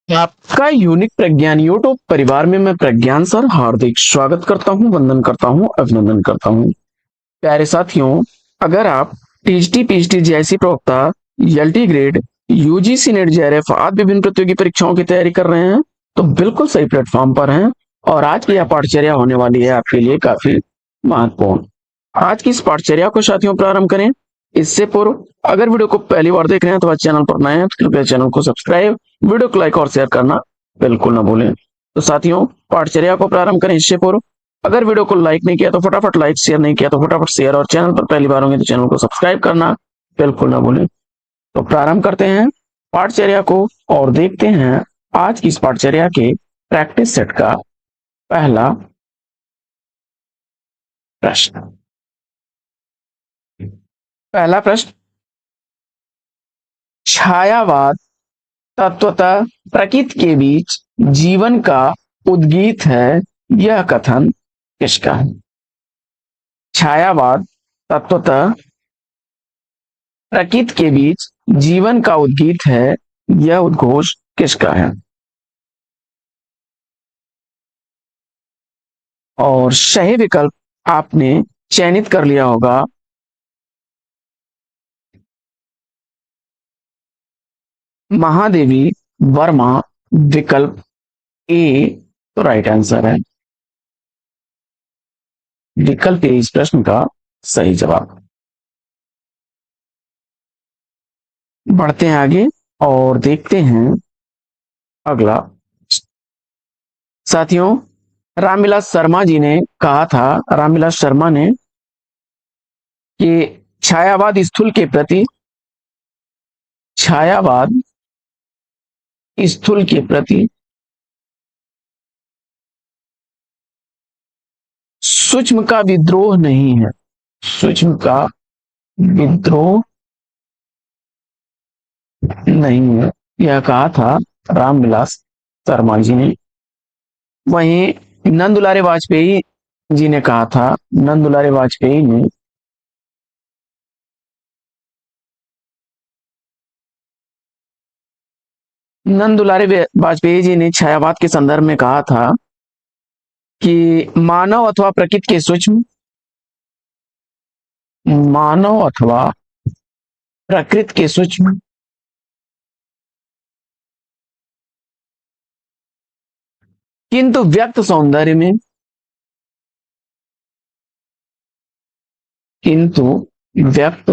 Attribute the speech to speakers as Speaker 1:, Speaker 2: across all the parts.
Speaker 1: आपका यूनिक प्रज्ञान यूट्यूब परिवार में मैं प्रज्ञान सर हार्दिक स्वागत करता हूं, वंदन करता हूं, अभिनंदन करता हूं। प्यारे साथियों, अगर आप टीजीटी पीजीटी जैसी प्रवक्ता, LT grade, UGC net JRF आदि विभिन्न प्रतियोगी परीक्षाओं की तैयारी कर रहे हैं तो बिल्कुल सही प्लेटफॉर्म पर हैं। और आज की यह पाठचर्या होने वाली है आपके लिए काफी महत्वपूर्ण। आज की इस पाठचर्या को साथियों प्रारंभ करें इससे पूर्व अगर वीडियो को पहली बार देख रहे हैं तो चैनल पर नए हैं तो कृपया चैनल को सब्सक्राइब, वीडियो को लाइक और शेयर करना बिल्कुल ना भूलें। तो साथियों, पाठचर्या को प्रारंभ करें इससे पूर्व अगर वीडियो को लाइक नहीं किया तो फटाफट लाइक, शेयर नहीं किया तो फटाफट शेयर, और चैनल पर पहली बार होंगे तो चैनल को सब्सक्राइब करना बिल्कुल ना भूलें। तो प्रारंभ करते हैं पाठचर्या को और देखते हैं आज की इस पाठचर्या के प्रैक्टिस सेट का पहला प्रश्न। पहला प्रश्न, छायावाद तत्वतः प्रकृति के बीच जीवन का उद्गीत है, यह कथन किसका है? छायावाद तत्वतः प्रकृति के बीच जीवन का उद्गीत है, यह उद्घोष किसका है? और सही विकल्प आपने चयनित कर लिया होगा महादेवी वर्मा, विकल्प ए तो राइट आंसर है। विकल्प ए इस प्रश्न का सही जवाब। बढ़ते हैं आगे और देखते हैं अगला। साथियों, रामविलास शर्मा जी ने कहा था, रामविलास शर्मा ने, कि छायावाद स्थूल के प्रति सूक्ष्म का विद्रोह नहीं है। सूक्ष्म का विद्रोह नहीं है, यह कहा था रामविलास शर्मा जी ने। वहीं नंदुलारे वाजपेयी जी ने कहा था, नंदुलारे वाजपेयी ने नंदुलारे वाजपेयी जी ने छायावाद के संदर्भ में कहा था कि मानव अथवा प्रकृति के सूक्ष्म, मानव अथवा प्रकृति के सूक्ष्म किंतु व्यक्त सौंदर्य में, किंतु व्यक्त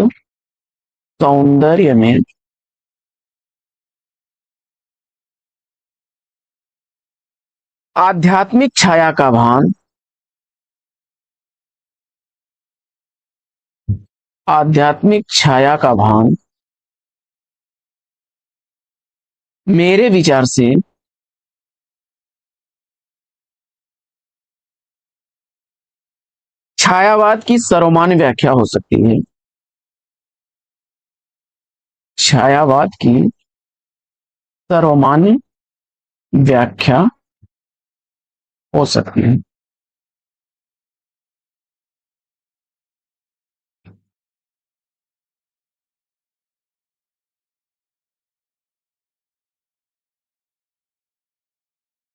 Speaker 1: सौंदर्य में आध्यात्मिक छाया का भान, आध्यात्मिक छाया का भान मेरे विचार से छायावाद की सर्वमान्य व्याख्या हो सकती है। छायावाद की सर्वमान्य व्याख्या हो सकती है।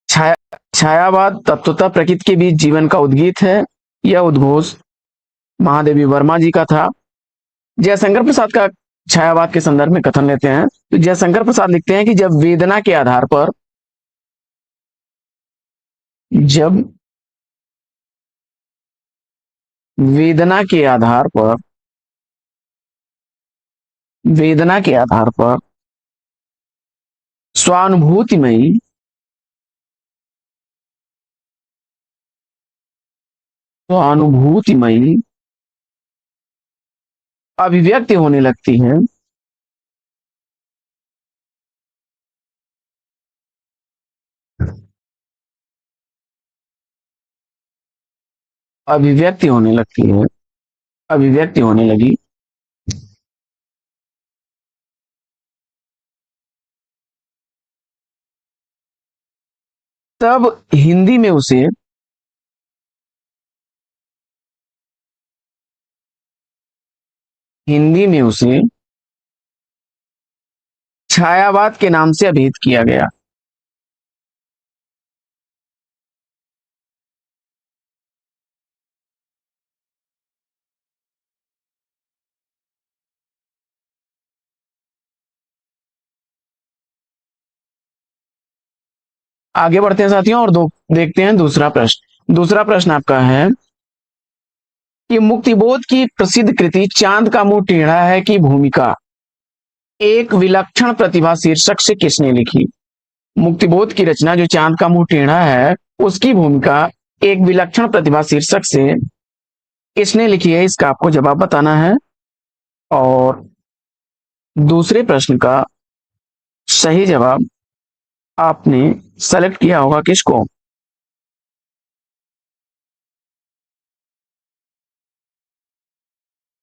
Speaker 1: छाया छायावाद तत्वतः प्रकृति के बीच जीवन का उद्गीत है, यह उद्घोष महादेवी वर्मा जी का था। जयशंकर प्रसाद का छायावाद के संदर्भ में कथन लेते हैं तो जयशंकर प्रसाद लिखते हैं कि जब वेदना के आधार पर वेदना के आधार पर स्वानुभूतिमयी स्वानुभूतिमयी अभिव्यक्ति होने लगती है, अभिव्यक्ति होने लगती है, अभिव्यक्ति होने लगी, तब हिंदी में उसे छायावाद के नाम से अभिहित किया गया। आगे बढ़ते हैं साथियों और देखते हैं दूसरा प्रश्न। दूसरा प्रश्न आपका है कि मुक्तिबोध की प्रसिद्ध कृति चांद का मुंह टेढ़ा है की भूमिका एक विलक्षण प्रतिभा शीर्षक से किसने लिखी। मुक्तिबोध की रचना जो चांद का मुंह टेढ़ा है उसकी भूमिका एक विलक्षण प्रतिभा शीर्षक से किसने लिखी है, इसका आपको जवाब बताना है। और दूसरे प्रश्न का सही जवाब आपने सेलेक्ट किया होगा किसको।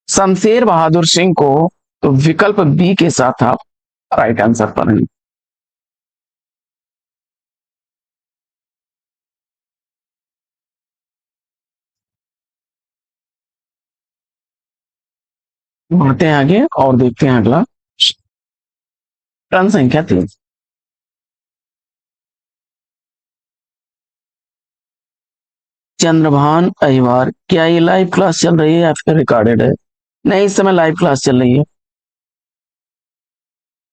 Speaker 1: शमशेर बहादुर सिंह को। तो विकल्प बी के साथ आप राइट आंसर पर हैं। बढ़ते हैं आगे और देखते हैं अगला प्रश्न संख्या 3। चंद्रभान अहिवार, क्या ये लाइव क्लास चल रही है या फिर रिकॉर्डेड है? नहीं, इस समय लाइव क्लास चल रही है।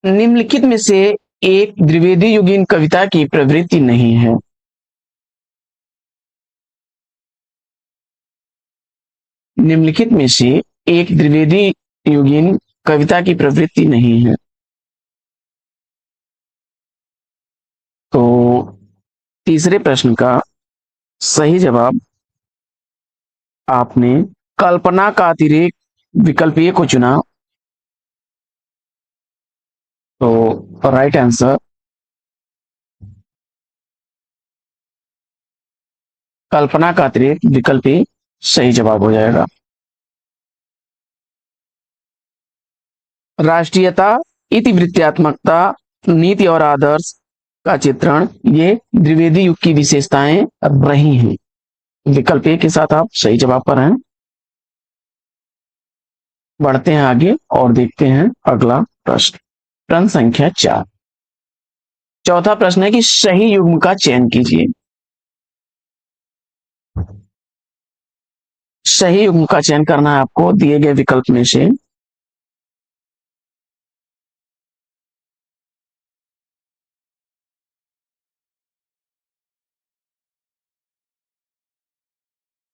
Speaker 1: निम्नलिखित में से एक द्विवेदी युगीन कविता की प्रवृत्ति नहीं है। निम्नलिखित में से एक द्विवेदी युगीन कविता की प्रवृत्ति नहीं है। तो तीसरे प्रश्न का सही जवाब आपने कल्पना का अतिरेक विकल्प ए को चुना। तो राइट आंसर कल्पना का अतिरेक विकल्प ए सही जवाब हो जाएगा। राष्ट्रीयता, इतिवृत्तात्मकता, नीति और आदर्श का चित्रण ये द्विवेदी युग की विशेषताएं रही हैं। विकल्प ए के साथ आप सही जवाब पर हैं। बढ़ते हैं आगे और देखते हैं अगला प्रश्न। प्रश्न संख्या 4। चौथा प्रश्न है कि सही युग्म का चयन कीजिए। सही युग्म का चयन करना है आपको दिए गए विकल्प में से।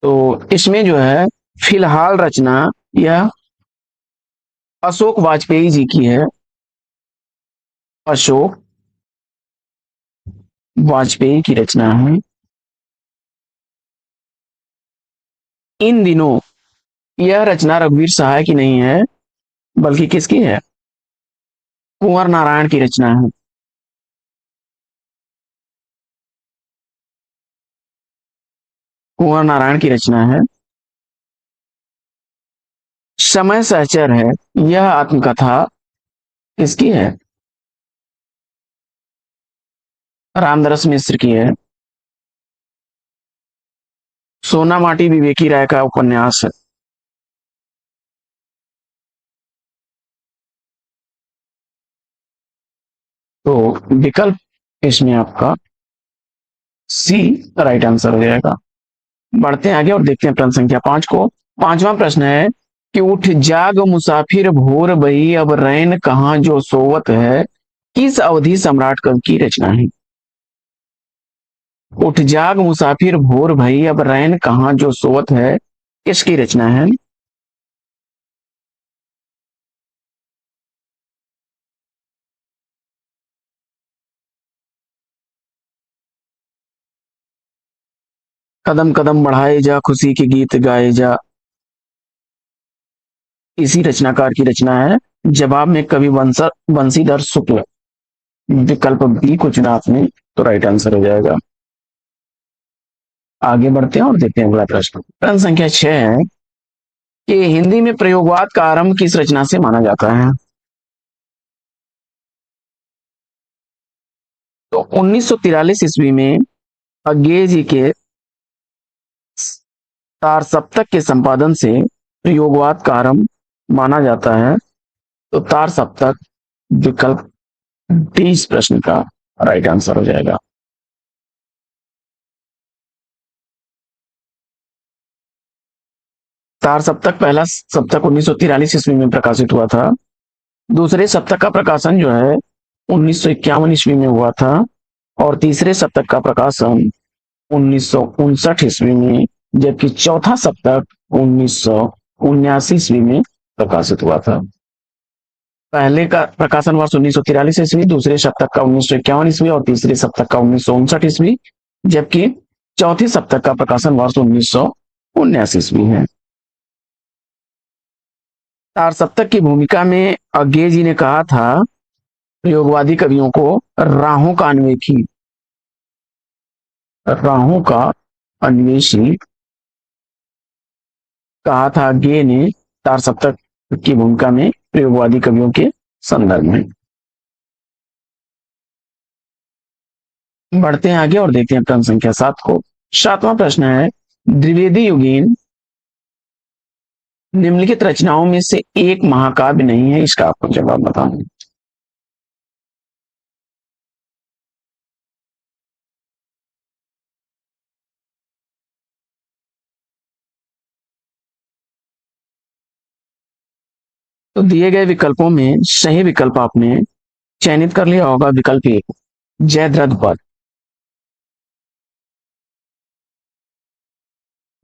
Speaker 1: तो इसमें जो है फिलहाल रचना यह अशोक वाजपेयी जी की है। अशोक वाजपेयी की रचना है। इन दिनों यह रचना रघुवीर सहाय की नहीं है बल्कि किसकी है? कुंवर नारायण की रचना है। कुंवर नारायण की रचना है। समय सहचर है यह आत्मकथा किसकी है? रामदरस मिश्र की है। सोना माटी विवेकी राय का उपन्यास है। तो विकल्प इसमें आपका सी राइट आंसर हो जाएगा। बढ़ते हैं आगे और देखते हैं प्रश्न संख्या 5 को। पांचवा प्रश्न है कि उठ जाग मुसाफिर भोर बही अब रैन कहाँ जो सोवत है किस अवधि सम्राट कवि की रचना है? उठ जाग मुसाफिर भोर भई अब रैन कहाँ जो सोवत है किसकी रचना है? कदम कदम बढ़ाए जा खुशी के गीत गाए जा इसी रचनाकार की रचना है। जवाब में कवि बंशीधर शुक्ल। विकल्प बी को चुना आपने तो राइट आंसर हो जाएगा। आगे बढ़ते हैं और देखते हैं अगला प्रश्न। प्रश्न संख्या 6 है कि हिंदी में प्रयोगवाद का आरंभ किस रचना से माना जाता है? तो 1943 ईस्वी में अज्ञे जी के तार सप्तक के संपादन से प्रयोगवाद का आरंभ माना जाता है। तो तार सप्तक विकल्प डी इस प्रश्न का राइट आंसर हो जाएगा। तार सप्तक पहला सप्तक 1943 ईस्वी में प्रकाशित हुआ था। दूसरे सप्तक का प्रकाशन जो है 1951 ईस्वी में हुआ था। और तीसरे शतक का प्रकाशन 1959 ईस्वी में, जबकि चौथा शतक 1979 ईस्वी में प्रकाशित हुआ था। पहले का प्रकाशन वर्ष 1943 ईस्वी, दूसरे शतक का 1951 ईस्वी और तीसरे शतक का 1959 ईस्वी, जबकि चौथे शतक का प्रकाशन वर्ष 1979 ईस्वी है। तार सप्तक की भूमिका में अज्ञे जी ने कहा था प्रयोगवादी कवियों को राहों का अन्वेषी कहा था अज्ञे ने तार सप्तक की भूमिका में प्रयोगवादी कवियों के संदर्भ में। बढ़ते हैं आगे और देखते हैं प्रश्न संख्या 7 को। 7वां प्रश्न है, द्विवेदी युगीन निम्नलिखित रचनाओं में से एक महाकाव्य नहीं है, इसका आपको जवाब बताना है। तो दिए गए विकल्पों में सही विकल्प आपने चयनित कर लिया होगा। विकल्प 1 जयद्रथ पद,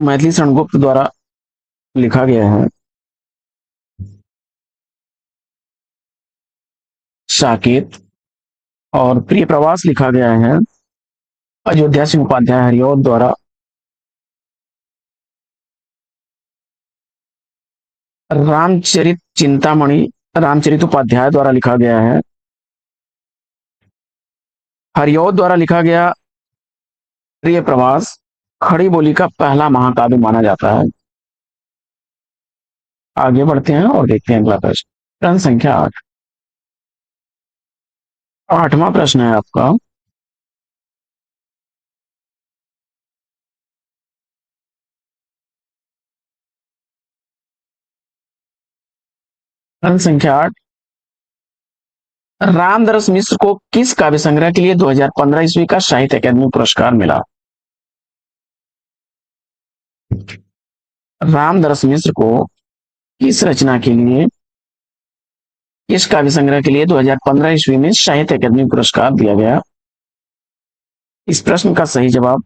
Speaker 1: मैथिली शरणगुप्त द्वारा लिखा गया है। साकेत और प्रिय प्रवास लिखा गया है अयोध्या सिंह उपाध्याय हरिऔध द्वारा। रामचरित चिंतामणि रामचरित उपाध्याय द्वारा लिखा गया है। हरिऔध द्वारा लिखा गया प्रिय प्रवास खड़ी बोली का पहला महाकाव्य माना जाता है। आगे बढ़ते हैं और देखते हैं अगला प्रश्न। प्रश्न संख्या 8। 8वां प्रश्न है आपका, प्रश्न संख्या 8, रामदरस मिश्र को किस काव्य संग्रह के लिए 2015 ईस्वी का साहित्य अकादमी पुरस्कार मिला? रामदरस मिश्र को किस रचना के लिए, किस काव्य संग्रह के लिए 2015 ईस्वी में साहित्य अकादमी पुरस्कार दिया गया? इस प्रश्न का सही जवाब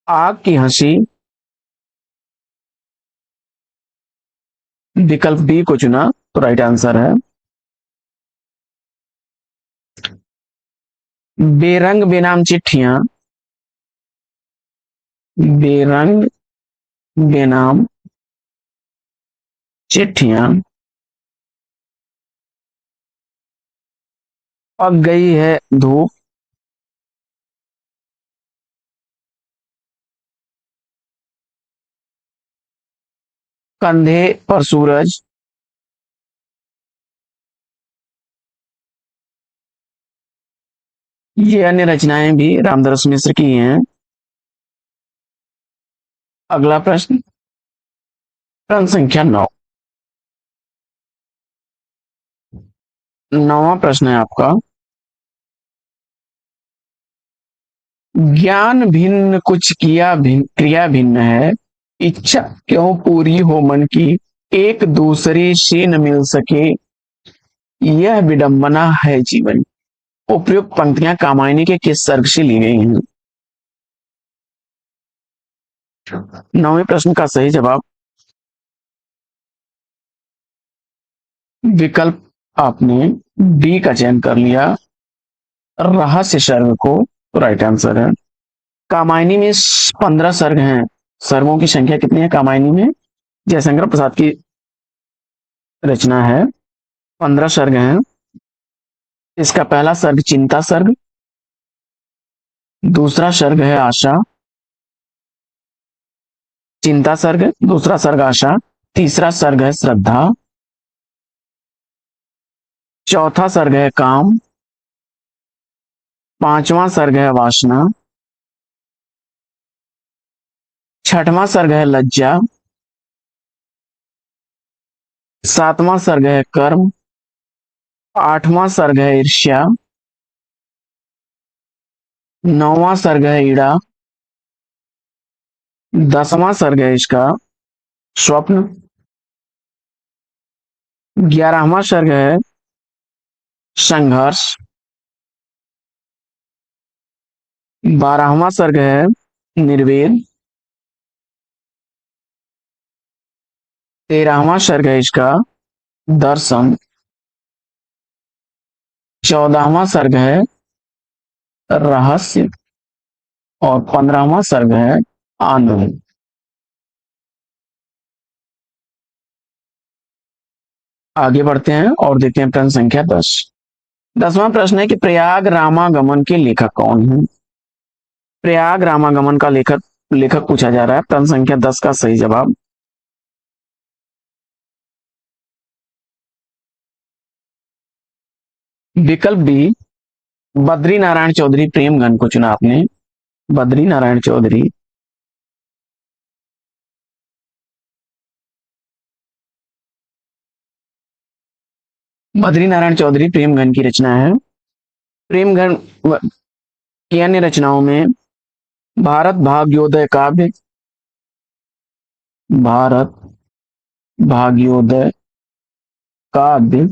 Speaker 1: आग की हंसी, विकल्प बी को चुना तो राइट आंसर है। बेरंग बेनाम चिट्ठियां, बेरंग बेनाम चिट्ठियां, पक गई है धूप, कंधे पर सूरज, ये अन्य रचनाएं भी रामदरस मिश्र की हैं। अगला प्रश्न, प्रश्न संख्या 9। 9वां प्रश्न है आपका, ज्ञान भिन्न कुछ किया भिन्न क्रिया भिन्न है, इच्छा क्यों पूरी हो मन की, एक दूसरे से न मिल सके, यह विडंबना है जीवन। उपयुक्त पंक्तियां कामायनी के किस सर्ग से ली गई हैं? 9वें प्रश्न का सही जवाब विकल्प आपने डी का चयन कर लिया, रहस्य सर्ग को, तो राइट आंसर है। कामायनी में 15 सर्ग हैं। सर्गों की संख्या कितनी है कामायनी में? जयशंकर प्रसाद की रचना है, 15 सर्ग हैं। इसका पहला सर्ग चिंता सर्ग, दूसरा सर्ग है आशा, चिंता सर्ग, दूसरा सर्ग आशा, तीसरा सर्ग है श्रद्धा, चौथा सर्ग है काम, पांचवा सर्ग है वासना, छठवां सर्ग है लज्जा, सातवां सर्ग है कर्म, आठवां सर्ग है ईर्ष्या, नौवां सर्ग है ईड़ा, 10वां सर्ग है इसका स्वप्न। 11वां सर्ग है संघर्ष। 12वां सर्ग है निर्वेद। 13वां सर्ग है इसका दर्शन। 14वां सर्ग है रहस्य। और 15वां सर्ग है आनंद। आगे बढ़ते हैं और देखते हैं प्रश्न संख्या 10। 10वां प्रश्न है कि प्रयाग रामागमन के लेखक कौन है। प्रयाग रामागमन का लेखक लेखक पूछा जा रहा है। प्रश्न संख्या 10 का सही जवाब विकल्प बी बद्री नारायण चौधरी प्रेमगन को चुना आपने। बद्री नारायण चौधरी। बद्री नारायण चौधरी प्रेमगन की रचना है। प्रेमगन की अन्य रचनाओं में भारत भाग्योदय काव्य। भारत भाग्योदय काव्य।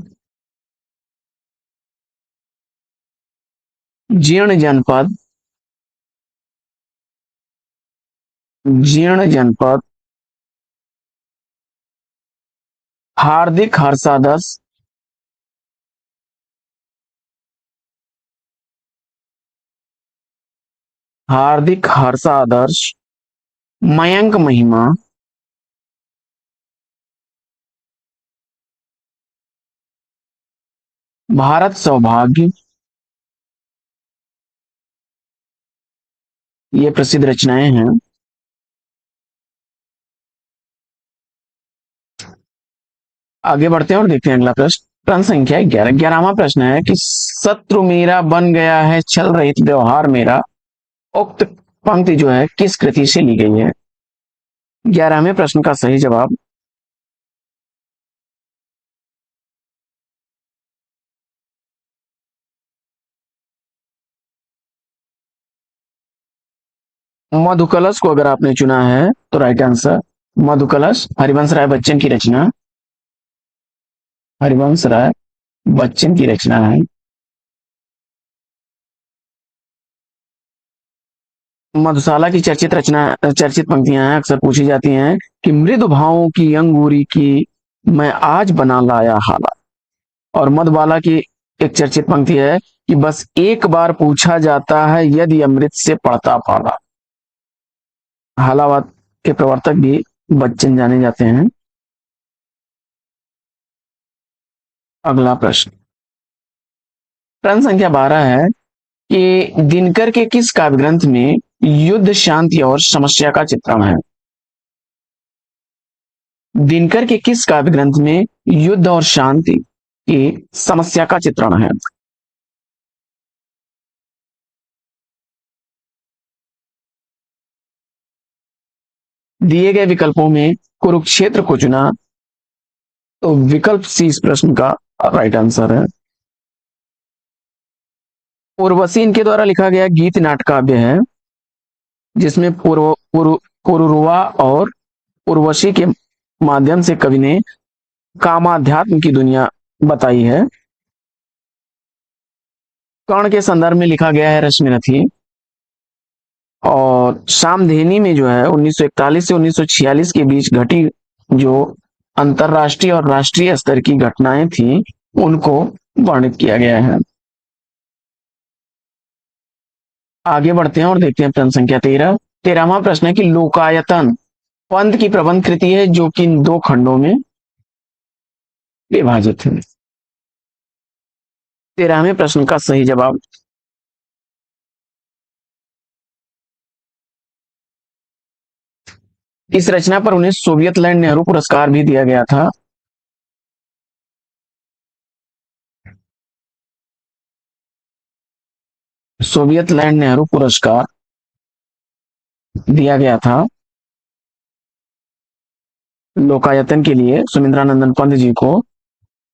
Speaker 1: जीर्ण जनपद। जीर्ण जनपद। हार्दिक हर्षादस। हार्दिक हर्षादर्श। मयंक महिमा। भारत सौभाग्य। ये प्रसिद्ध रचनाएं हैं। आगे बढ़ते हैं और देखते हैं अगला प्रश्न। प्रश्न संख्या 11। 11वां प्रश्न है कि शत्रु मेरा बन गया है छल रहित व्यवहार मेरा। उक्त पंक्ति जो है किस कृति से ली गई है। 11वें प्रश्न का सही जवाब मधुकलश को अगर आपने चुना है तो राइट आंसर मधुकलश हरिवंश राय बच्चन की रचना। हरिवंश राय बच्चन की रचना है। मधुशाला की चर्चित पंक्तियां हैं, अक्सर पूछी जाती हैं कि मृदु भावों की अंगूरी की मैं आज बना लाया हाला। और मधुबाला की एक चर्चित पंक्ति है कि बस एक बार पूछा जाता है यदि अमृत से पड़ता पाला। हालावाद के प्रवर्तक भी बच्चन जाने जाते हैं। अगला प्रश्न। प्रश्न संख्या 12 है कि दिनकर के किस काव्य ग्रंथ में युद्ध शांति और समस्या का चित्रण है। दिनकर के किस काव्य ग्रंथ में युद्ध और शांति की समस्या का चित्रण है। दिए गए विकल्पों में कुरुक्षेत्र को चुना तो विकल्प सी इस प्रश्न का राइट आंसर है। उर्वशी इनके द्वारा लिखा गया गीत नाट्य काव्य है जिसमें पुरुरवा और उर्वशी के माध्यम से कवि ने कामाध्यात्म की दुनिया बताई है। कर्ण के संदर्भ में लिखा गया है रश्मिरथी। और सामधेनी में जो है 1941 से 1946 के बीच घटी जो अंतरराष्ट्रीय और राष्ट्रीय स्तर की घटनाएं थी उनको वर्णित किया गया है। आगे बढ़ते हैं और देखते हैं प्रश्न संख्या 13। 13वां प्रश्न है कि लोकायतन पंत की प्रबंध कृति है जो कि इन दो खंडों में विभाजित है। 13वें प्रश्न का सही जवाब इस रचना पर उन्हें सोवियत लैंड नेहरू पुरस्कार भी दिया गया था। सोवियत लैंड नेहरू पुरस्कार दिया गया था लोकायतन के लिए सुमिंद्रानंदन पंत जी को।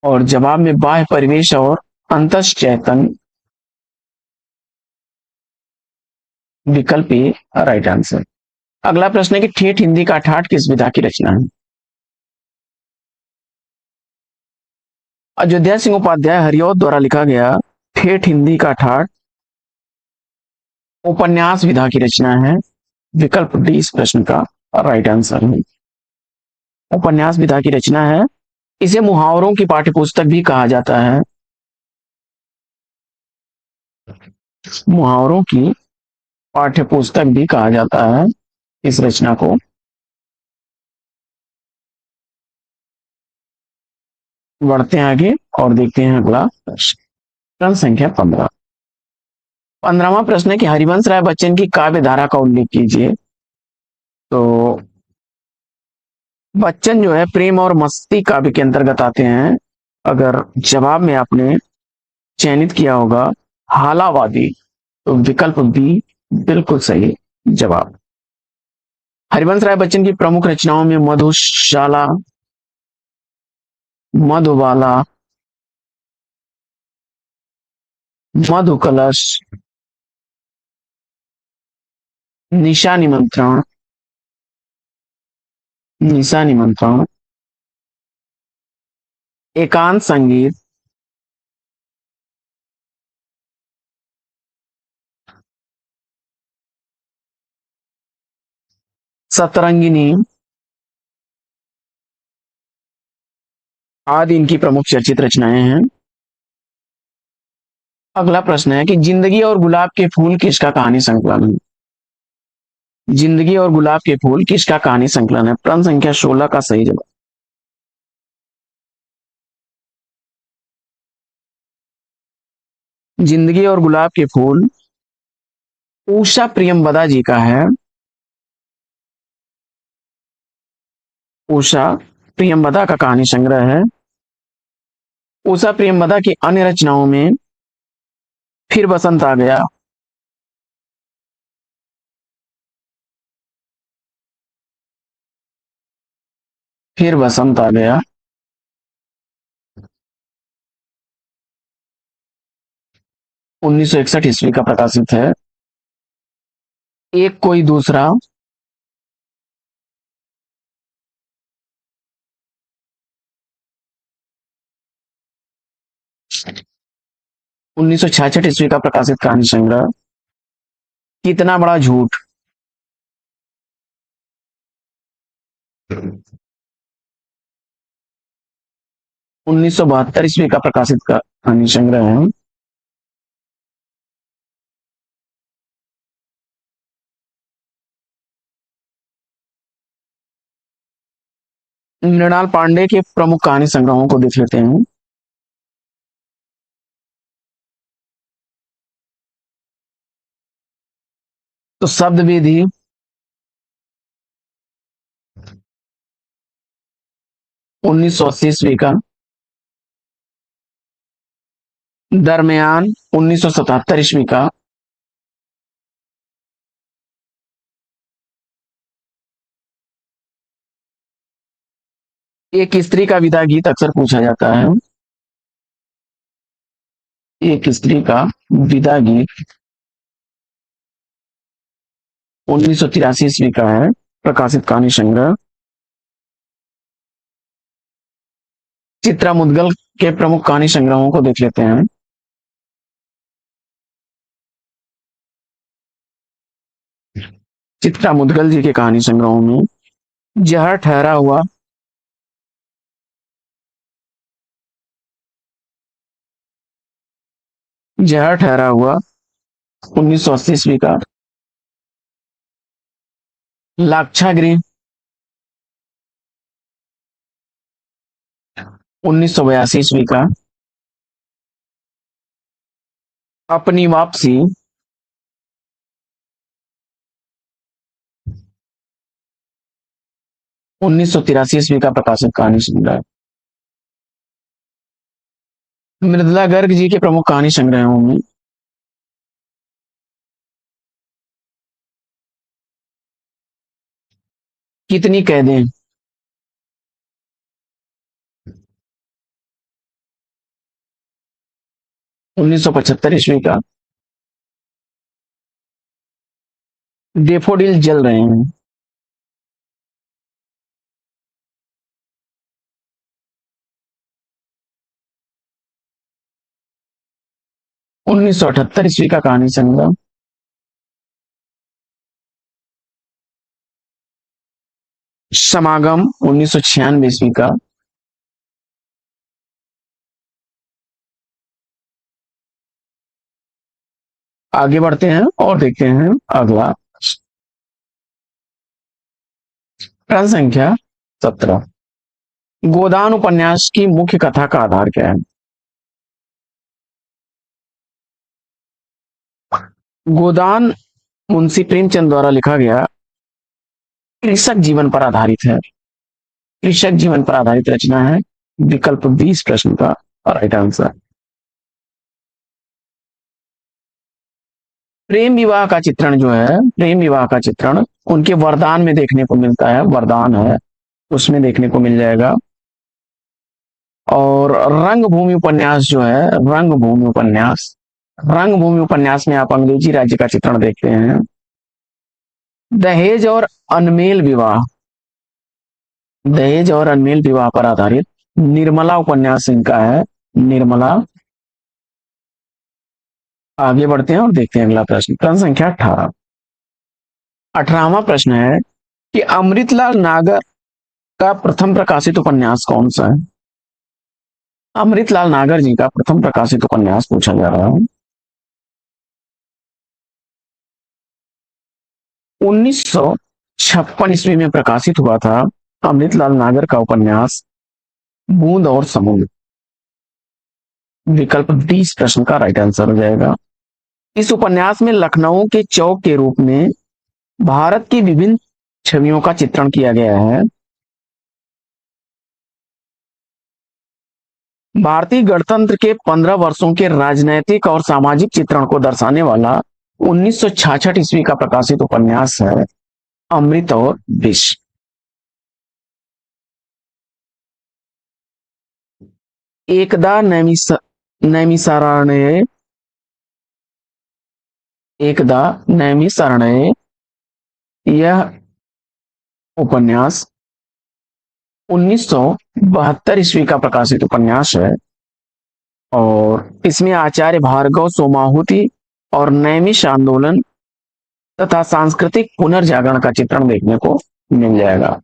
Speaker 1: और जवाब में बाह्य परिवेश और अंतस चैतन विकल्प ए राइट आंसर। अगला प्रश्न है कि ठेठ हिंदी का ठाठ किस विधा की रचना है। अयोध्या सिंह उपाध्याय हरिऔध द्वारा लिखा गया ठेठ हिंदी का ठाठ उपन्यास विधा की रचना है। विकल्प डी इस प्रश्न का राइट आंसर है। उपन्यास विधा की रचना है। इसे मुहावरों की पाठ्यपुस्तक भी कहा जाता है। मुहावरों की पाठ्यपुस्तक भी कहा जाता है इस रचना को। बढ़ते हैं आगे और देखते हैं अगला प्रश्न संख्या 15। 15वां प्रश्न है कि हरिवंश राय बच्चन की काव्य धारा का उल्लेख कीजिए। तो बच्चन जो है प्रेम और मस्ती काव्य के अंतर्गत आते हैं। अगर जवाब में आपने चयनित किया होगा हालावादी, तो विकल्प बी बिल्कुल सही जवाब। हरिवंश राय बच्चन की प्रमुख रचनाओं में मधुशाला, मधुबाला, मधुकलश, निशा निमंत्रण, निशा निमंत्रण, एकांत संगीत, सतरंगिनी आदि इनकी प्रमुख चर्चित रचनाएं हैं। अगला प्रश्न है कि जिंदगी और गुलाब के फूल किसका कहानी संकलन है। जिंदगी और गुलाब के फूल किसका कहानी संकलन है। प्रश्न संख्या 16 का सही जवाब। जिंदगी और गुलाब के फूल उषा प्रियमवदा जी का है। उषा प्रियमवदा का कहानी संग्रह है। उषा प्रियमवदा की अन्य रचनाओं में फिर बसंत आ गया, फिर बसंत आ गया, 1961 ईस्वी का प्रकाशित है। एक कोई दूसरा, 1966 ईस्वी का प्रकाशित कहानी संग्रह। कितना बड़ा झूठ, 1972 ईस्वी का प्रकाशित कहानी संग्रह है। मृणाल पांडे के प्रमुख कहानी संग्रहों को देख लेते हैं। तो शब्द विधि, 1980 ईस्वी का। दरमियान, 1977 ईस्वी का। एक स्त्री का विदा गीत अक्सर पूछा जाता है। एक स्त्री का विदा गीत 1983 ईस्वी का है प्रकाशित कहानी संग्रह। चित्रा मुदगल के प्रमुख कहानी संग्रहों को देख लेते हैं। चित्रा मुदगल जी के कहानी संग्रहों में जहर ठहरा हुआ, जहर ठहरा हुआ 1980 ईस्वी का। लाक्षागृह 1982 ईस्वी का। अपनी वापसी 1983 ईस्वी का प्रकाशित कहानी संग्रह। मृदुला गर्ग जी के प्रमुख कहानी संग्रहों में कितनी कैदें 1975 ईस्वी का। डेफोडिल जल रहे हैं 1978 ईस्वी का कहानी संग्रह। समागम 1996 ईस्वी का। आगे बढ़ते हैं और देखते हैं अगला प्रश्न संख्या 17। गोदान उपन्यास की मुख्य कथा का आधार क्या है? गोदान मुंशी प्रेमचंद द्वारा लिखा गया कृषक जीवन पर आधारित है। कृषक जीवन पर आधारित रचना है। विकल्प 20 प्रश्न का राइट आंसर। प्रेम विवाह का चित्रण जो है, प्रेम विवाह का चित्रण उनके वरदान में देखने को मिलता है। वरदान है उसमें देखने को मिल जाएगा। और रंगभूमि उपन्यास जो है, रंगभूमि उपन्यास, रंगभूमि उपन्यास में आप अंग्रेजी राज्य का चित्रण देखते हैं। दहेज और अनमेल विवाह, दहेज और अनमेल विवाह पर आधारित निर्मला उपन्यास इनका है। निर्मला। आगे बढ़ते हैं और देखते हैं अगला प्रश्न। प्रश्न संख्या 18। 18वां प्रश्न है कि अमृतलाल नागर का प्रथम प्रकाशित उपन्यास कौन सा है? अमृतलाल नागर जी का प्रथम प्रकाशित उपन्यास पूछा जा रहा है। 1956 ईस्वी में प्रकाशित हुआ था अमृतलाल नागर का उपन्यास बूंद और समुद्र। विकल्प 20 प्रश्न का राइट आंसर हो जाएगा। इस उपन्यास में लखनऊ के चौक के रूप में भारत की विभिन्न छवियों का चित्रण किया गया है। भारतीय गणतंत्र के 15 वर्षों के राजनैतिक और सामाजिक चित्रण को दर्शाने वाला 1966 ईस्वी का प्रकाशित उपन्यास है अमृत और विष। एकदा नैमिषारण्य, एकदा नैमिषारण्य, यह उपन्यास 1972 ईस्वी का प्रकाशित उपन्यास है। और इसमें आचार्य भार्गव सोमाहुति और नैमिष आंदोलन तथा सांस्कृतिक पुनर्जागरण का चित्रण देखने को मिल जाएगा।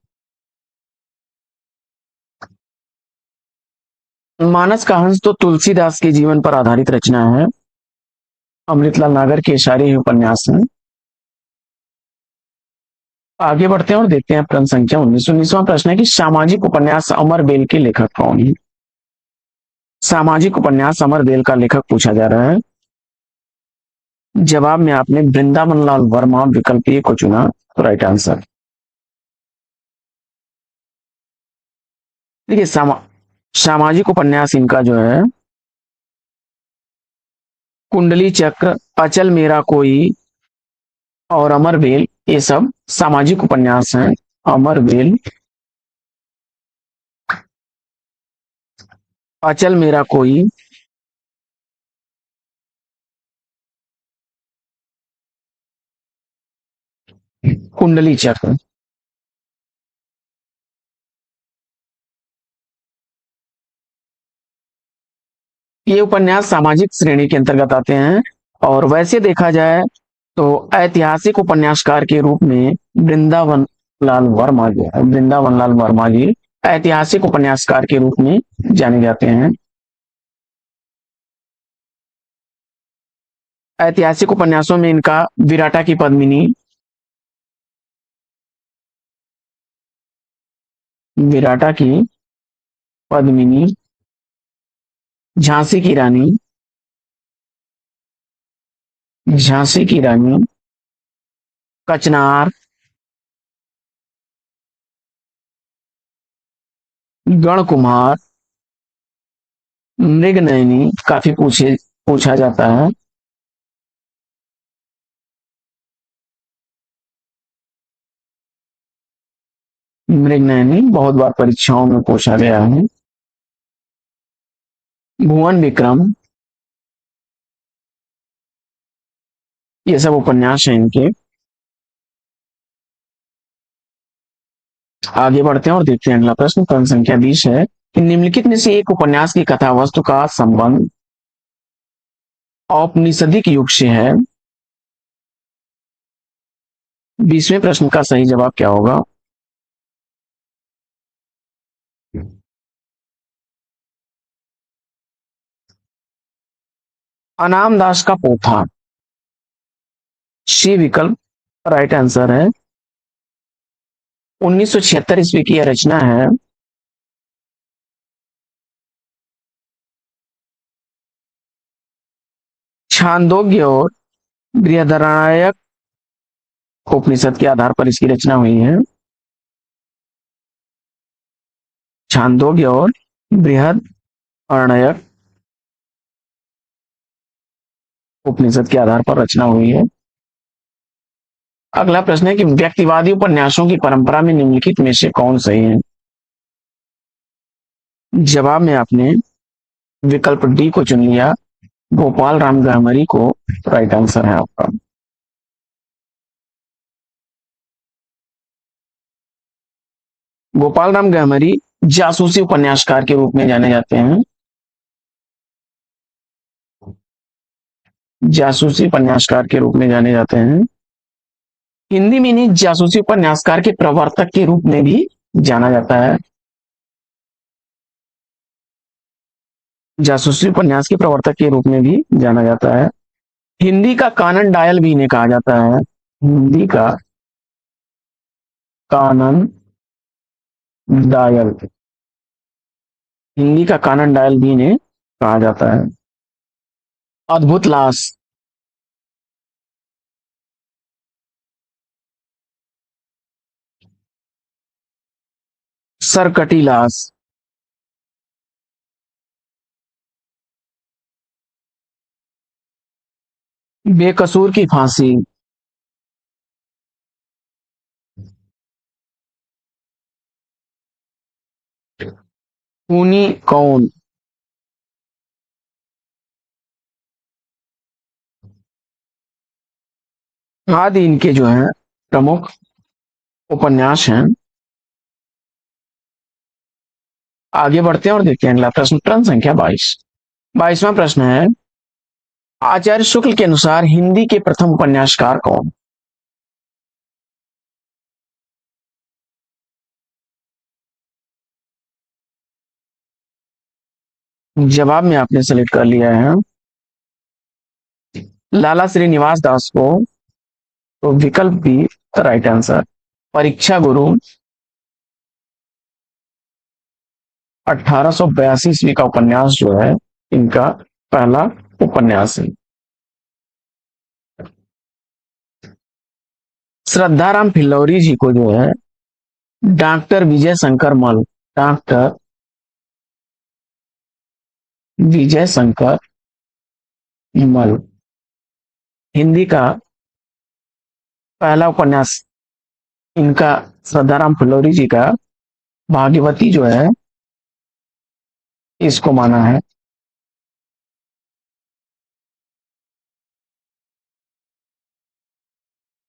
Speaker 1: मानस का हंस तो तुलसीदास के जीवन पर आधारित रचना है। अमृतलाल नागर के सारे उपन्यास हैं। आगे बढ़ते हैं और देखते हैं प्रश्न संख्या 19। 19वां प्रश्न है कि सामाजिक उपन्यास अमरबेल के लेखक कौन है? सामाजिक उपन्यास अमरबेल का लेखक पूछा जा रहा है। जवाब में आपने वृंदावन लाल वर्मा विकल्प ए को चुना तो राइट आंसर। देखिए सामाजिक उपन्यास इनका जो है कुंडली चक्र, अचल मेरा कोई और अमरबेल, ये सब सामाजिक उपन्यास हैं। अमरबेल, अचल मेरा कोई, कुंडली चक्र। ये उपन्यास सामाजिक श्रेणी के अंतर्गत आते हैं। और वैसे देखा जाए तो ऐतिहासिक उपन्यासकार के रूप में वृंदावन लाल वर्मा जो है, वृंदावन लाल वर्मा जी ऐतिहासिक उपन्यासकार के रूप में जाने जाते हैं। ऐतिहासिक उपन्यासों में इनका विराटा की पद्मिनी, विराटा की पद्मिनी, झांसी की रानी, झांसी की रानी, कचनार, गण कुमार, मृगनयनी काफी पूछा जाता है। मृगनयनी बहुत बार परीक्षाओं में पूछा गया है। भुवन विक्रम, ये सब उपन्यास हैं इनके। आगे बढ़ते हैं और देखते हैं अगला प्रश्न। प्रश्न संख्या 20 है कि निम्नलिखित में से एक उपन्यास की कथा वस्तु का संबंध औपनिषदिक युग से है। 20वें प्रश्न का सही जवाब क्या होगा? अनाम दास का पोथा। सी विकल्प राइट आंसर है। 1976 ईस्वी की यह रचना है। छांदोग्य और बृहदारण्यक उपनिषद के आधार पर इसकी रचना हुई है। छांदोग्य और बृहदारण्यक उपनिषद के आधार पर रचना हुई है। अगला प्रश्न है कि व्यक्तिवादी उपन्यासों की परंपरा में निम्नलिखित में से कौन सही है? जवाब में आपने विकल्प डी को चुन लिया। गोपाल राम गहमरी को राइट आंसर है आपका। गोपाल राम गहमरी जासूसी उपन्यासकार के रूप में जाने जाते हैं। जासूसी उपन्यासकार के रूप में जाने जाते हैं। हिंदी में इन्हें जासूसी उपन्यासकार के प्रवर्तक के रूप में भी जाना जाता है। जासूसी उपन्यास के प्रवर्तक के रूप में भी जाना जाता है। हिंदी का कानन डायल भी इन्हें कहा जाता है। हिंदी का कानन डायल। हिंदी का कानन डायल भी इन्हें कहा जाता है। अद्भुत लाश। सरकटी लाश। बेकसूर की फांसी। खूनी कौन। आदि इनके जो है प्रमुख उपन्यास हैं। आगे बढ़ते हैं और देखते हैं अगला प्रश्न। प्रश्न संख्या 22। 22वां प्रश्न है, आचार्य शुक्ल के अनुसार हिंदी के प्रथम उपन्यासकार कौन? जवाब में आपने सेलेक्ट कर लिया है लाला श्रीनिवास दास को, तो विकल्प बी राइट आंसर। परीक्षा गुरु 1882 ईस्वी का उपन्यास जो है इनका पहला उपन्यास है। श्रद्धाराम फिल्लौरी जी को जो है डॉक्टर विजय शंकर मल, डॉक्टर विजय शंकर मल, हिंदी का पहला उपन्यास इनका श्रद्धाराम फिल्लौरी जी का भाग्यवती जो है इसको माना है।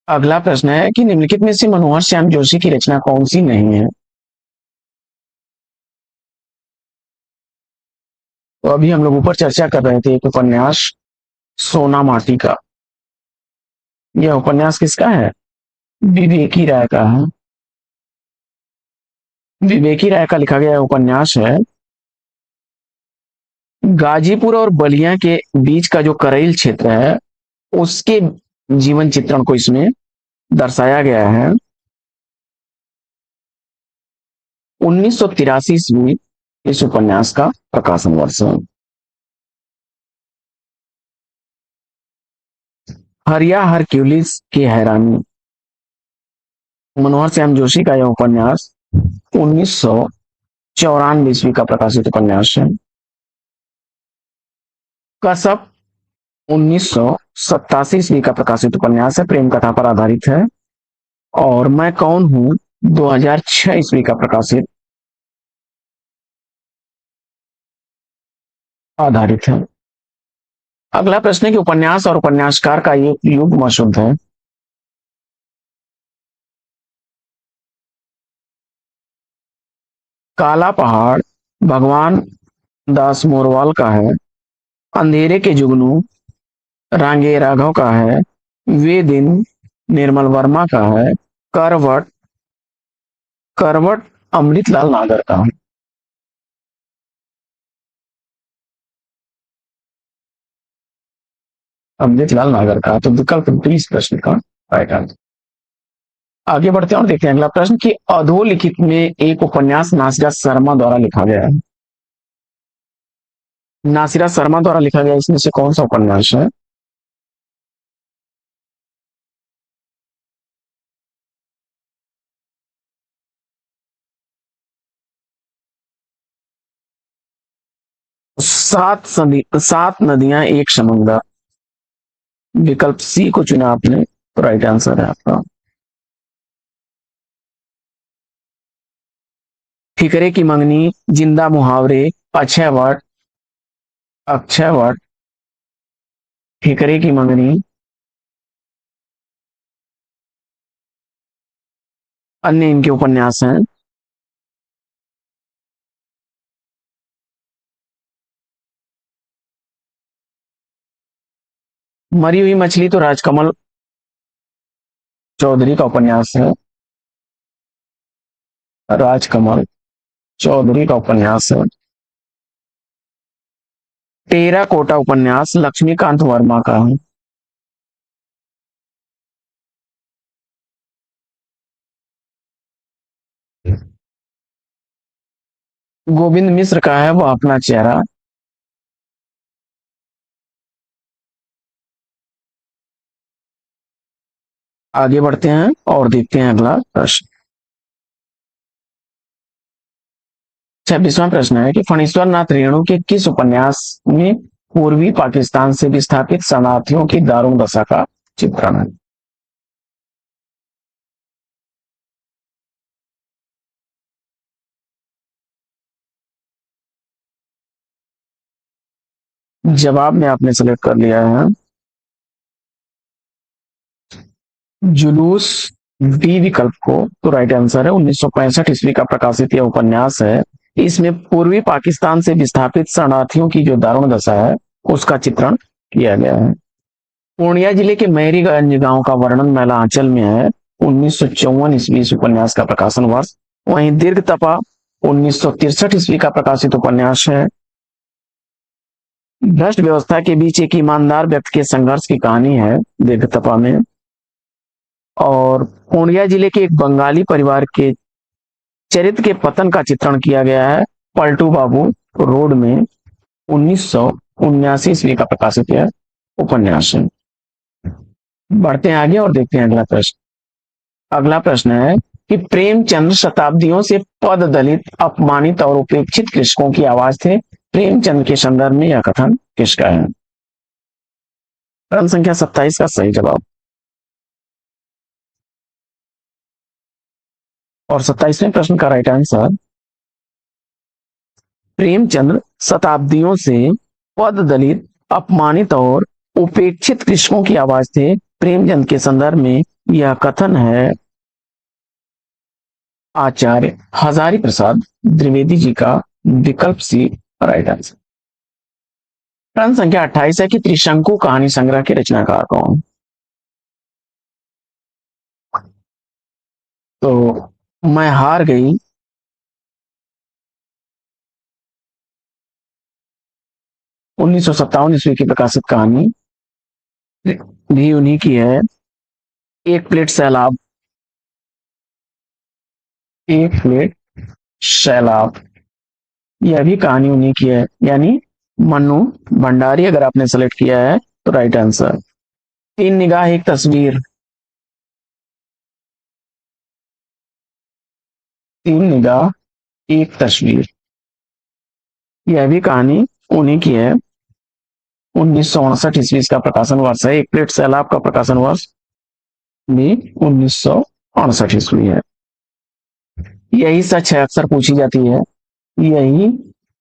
Speaker 1: अगला प्रश्न है कि निम्नलिखित में से मनोहर श्याम जोशी की रचना कौन सी नहीं है? तो अभी हम लोग ऊपर चर्चा कर रहे थे एक उपन्यास सोना माटी का। यह उपन्यास किसका है? विवेकी राय का है। विवेकी राय का लिखा गया उपन्यास है। गाजीपुर और बलिया के बीच का जो करेल क्षेत्र है उसके जीवन चित्रण को इसमें दर्शाया गया है। 1983 ईस्वी इस उपन्यास का प्रकाशन वर्ष है। हरिया हरक्यूलिस की हैरानी, मनोहर श्याम जोशी का यह उपन्यास 1994 ईस्वी का प्रकाशित उपन्यास है। कसब 1987 ईस्वी का प्रकाशित उपन्यास है, प्रेम कथा पर आधारित है। और मैं कौन हूं 2006 ईस्वी का प्रकाशित आधारित है। अगला प्रश्न है कि उपन्यास और उपन्यासकार का ये युग्म शब्द है। काला पहाड़ भगवान दास मोरवाल का है। अंधेरे के जुगनू रांगे राघव का है, वे दिन निर्मल वर्मा का है, करवट करवट अमृतलाल नागर का है। अमृतलाल नागर का, तो विकल्प डी इस प्रश्न का राइट आंसर। आगे बढ़ते हैं और देखते हैं अगला प्रश्न कि अधोलिखित में एक उपन्यास नासिरा शर्मा द्वारा लिखा गया है। नासिरा शर्मा द्वारा लिखा गया इसमें से कौन सा उपन्यास है? सात नदियां एक समुंदर। विकल्प सी को चुना आपने, तो राइट आंसर है आपका। ठिकरे की मंगनी, जिंदा मुहावरे, अक्षय वट, अक्षय वट, ठिकरे की मंगनी, अन्य इनके उपन्यास हैं। मरी हुई मछली तो राजकमल चौधरी का उपन्यास है। राजकमल चौधरी का उपन्यास है। टेरा कोटा उपन्यास लक्ष्मीकांत वर्मा का है। गोविंद मिश्र का है वो अपना चेहरा। आगे बढ़ते हैं और देखते हैं अगला प्रश्न। 26वां प्रश्न है कि फणीश्वर नाथ रेणु के किस उपन्यास में पूर्वी पाकिस्तान से विस्थापित शरणार्थियों की दारुण दशा का चित्रण है? जवाब में आपने सेलेक्ट कर लिया है जुलूस, बी विकल्प को, तो राइट आंसर है। 1965 ईस्वी का प्रकाशित यह उपन्यास है। इसमें पूर्वी पाकिस्तान से विस्थापित शरणार्थियों की जो दारुण दशा है उसका चित्रण किया गया है। पूर्णिया जिले के मैरीगंज गांव का वर्णन मैला आंचल में है। 1954 ईस्वी इस उपन्यास का प्रकाशन वर्ष। वहीं दीर्घ तपा 1963 ईस्वी का प्रकाशित उपन्यास है। भ्रष्ट व्यवस्था के बीच एक ईमानदार व्यक्ति के संघर्ष की कहानी है दीर्घ तपा में। और पूर्णिया जिले के एक बंगाली परिवार के चरित्र के पतन का चित्रण किया गया है पलटू बाबू रोड में। 1979 ईस्वी का प्रकाशित यह उपन्यास है। बढ़ते हैं आगे और देखते हैं अगला प्रश्न। अगला प्रश्न है कि प्रेमचंद्र शताब्दियों से पद दलित, अपमानित और उपेक्षित कृषकों की आवाज थे। प्रेमचंद के संदर्भ में यह कथन किसका है? प्रश्न संख्या 27 का सही जवाब। और 27वें प्रश्न का राइट आंसर, प्रेमचंद्र शताब्दियों से पद दलित, अपमानित और उपेक्षित कृषकों की आवाज थे। प्रेमचंद के संदर्भ में यह कथन है आचार्य हजारी प्रसाद द्विवेदी जी का। विकल्प सी राइट आंसर। प्रश्न संख्या 28 है कि त्रिशंकु कहानी संग्रह के रचनाकार कौन? तो मैं हार गई 1957 ईस्वी की प्रकाशित कहानी भी उन्हीं की है। एक प्लेट सैलाब, एक प्लेट सैलाब, यह भी कहानी उन्हीं की है, यानी मन्नू भंडारी अगर आपने सेलेक्ट किया है तो राइट आंसर। तीन निगाह एक तस्वीर, तीन निगाह एक तस्वीर, यह भी कहानी उन्हीं की है। 1959 ईस्वी का प्रकाशन वर्ष है। एक प्लेट सैलाब का प्रकाशन वर्ष भी 1968 ईस्वी है। यही सच है अक्सर पूछी जाती है, यही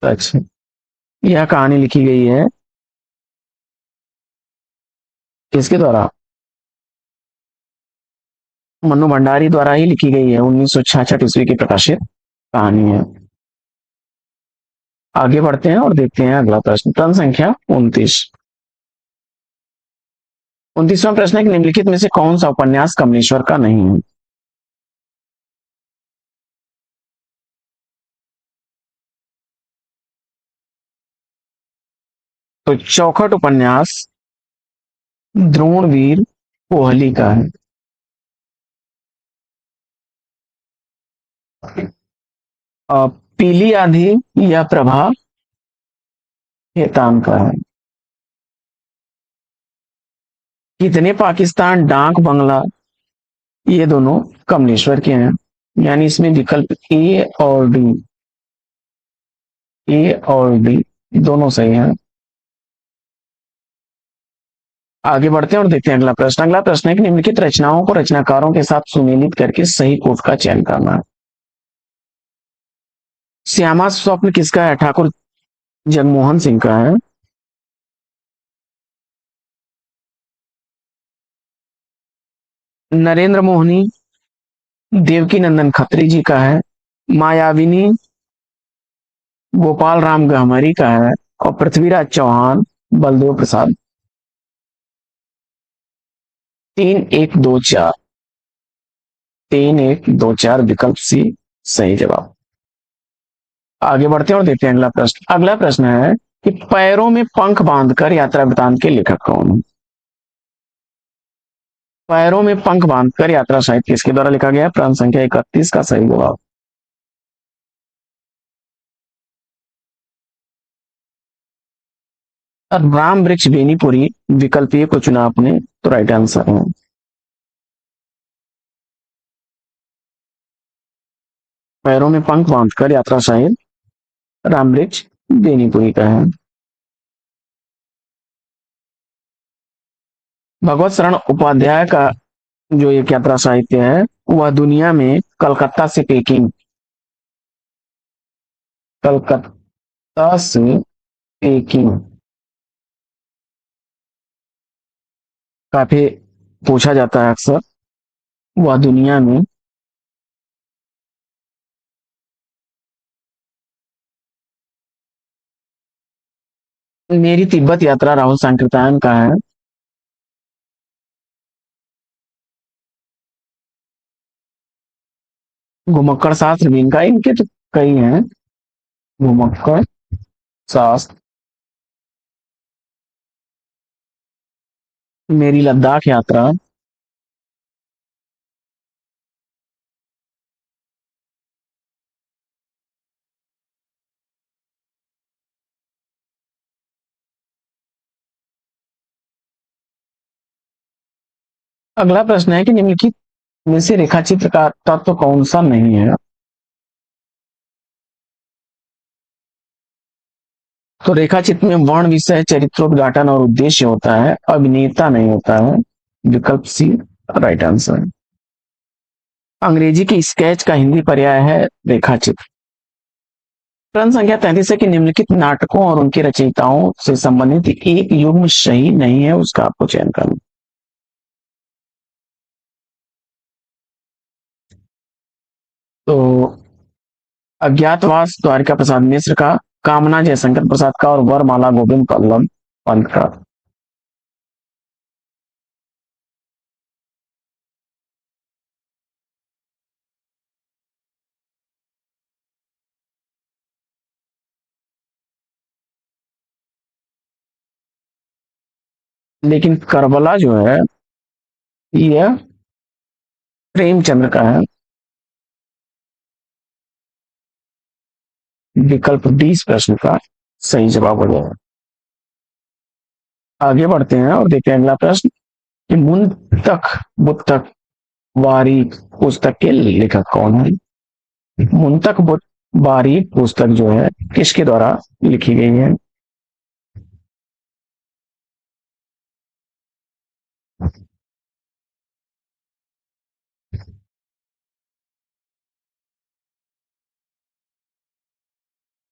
Speaker 1: सच है। यह कहानी लिखी गई है किसके द्वारा? मन्नू भंडारी द्वारा ही लिखी गई है। 1966 ईस्वी की प्रकाशित कहानी है। आगे बढ़ते हैं और देखते हैं अगला प्रश्न। प्रश्न संख्या 29। 29वां प्रश्न है कि निम्नलिखित में से कौन सा उपन्यास कमलेश्वर का नहीं है? तो चौखट उपन्यास द्रोणवीर कोहली का है। पीली आंधी या प्रभा हेतान का है। कितने पाकिस्तान डाक बंगला, ये दोनों कमलेश्वर के हैं। यानी इसमें विकल्प ए और डी दोनों सही हैं। आगे बढ़ते हैं और देखते हैं अगला प्रश्न। अगला प्रश्न है कि निम्नलिखित रचनाओं को रचनाकारों के साथ सुमेलित करके सही कोट का चयन करना है। श्यामा स्वप्न किसका है? ठाकुर जगमोहन सिंह का है। नरेंद्र मोहनी देवकी नंदन खत्री जी का है। मायाविनी गोपाल राम गहमरी का है। और पृथ्वीराज चौहान बलदेव प्रसाद। 3124, 3124 विकल्प सी सही जवाब। आगे बढ़ते हैं और देखते हैं अगला प्रश्न। अगला प्रश्न है कि पैरों में पंख बांधकर यात्रा वृतांत के लेखक कौन है? पैरों में पंख बांधकर यात्रा साहित्य किसके द्वारा लिखा गया है? प्रश्न संख्या 31 का सही जवाब। और राम वृक्ष बेनीपुरी विकल्प ए को चुना आपने, तो राइट आंसर है। पैरों में पंख बांधकर यात्रा साहित्य राम वृक्ष बेनीपुरी का है। भगवत शरण उपाध्याय का जो एक यात्रा साहित्य है वह दुनिया में कलकत्ता से पेकिंग, कलकत्ता से पेकिंग काफी पूछा जाता है अक्सर। वह दुनिया में मेरी तिब्बत यात्रा राहुल सांकृत्यायन का है। घुमक्कड़ शास्त्र भी इनका, इनके तो कई हैं। घुमक्कड़ शास्त्र, मेरी लद्दाख यात्रा। अगला प्रश्न है कि निम्नलिखित में से रेखाचित्र का तत्व कौन सा नहीं है? तो रेखाचित्र में वर्ण, विषय, चरित्रोद्घाटन और उद्देश्य होता है, अभिनेता नहीं होता है। विकल्प सी राइट आंसर है। अंग्रेजी की स्केच का हिंदी पर्याय है रेखाचित्र। प्रश्न संख्या 33 है कि निम्नलिखित नाटकों और उनके रचयिताओं से संबंधित एक युग्म सही नहीं है, उसका आपको चयन करना। तो अज्ञातवास द्वारिका प्रसाद मिश्र का, कामना जयशंकर प्रसाद का और वरमाला गोविंद बल्लभ पंत का। लेकिन करबला जो है यह प्रेमचंद्र का है। विकल्प डी इस प्रश्न का सही जवाब हो जाएगा। आगे बढ़ते हैं और देखते हैं अगला प्रश्न कि मुंतक बुतक वारीक पुस्तक के लेखक कौन है? मुंतक बारीक पुस्तक जो है किसके द्वारा लिखी गई है?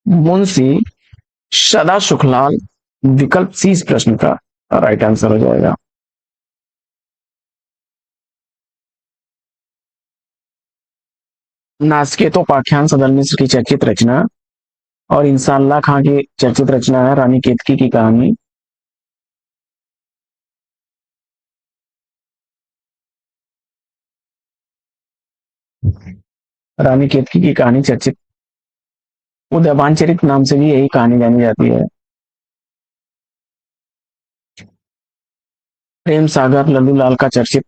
Speaker 1: मुंशी सदा सुखलाल। विकल्प सी इस प्रश्न का राइट आंसर हो जाएगा। नाचकेतोपाख्यान सदल मिश्र की चर्चित रचना और इंसाल्लाह खां की चर्चित रचना है रानी केतकी की कहानी। रानी केतकी की कहानी चर्चित उदयभान चरित नाम से भी यही कहानी जानी जाती है। प्रेम सागर लल्लू लाल का चर्चित।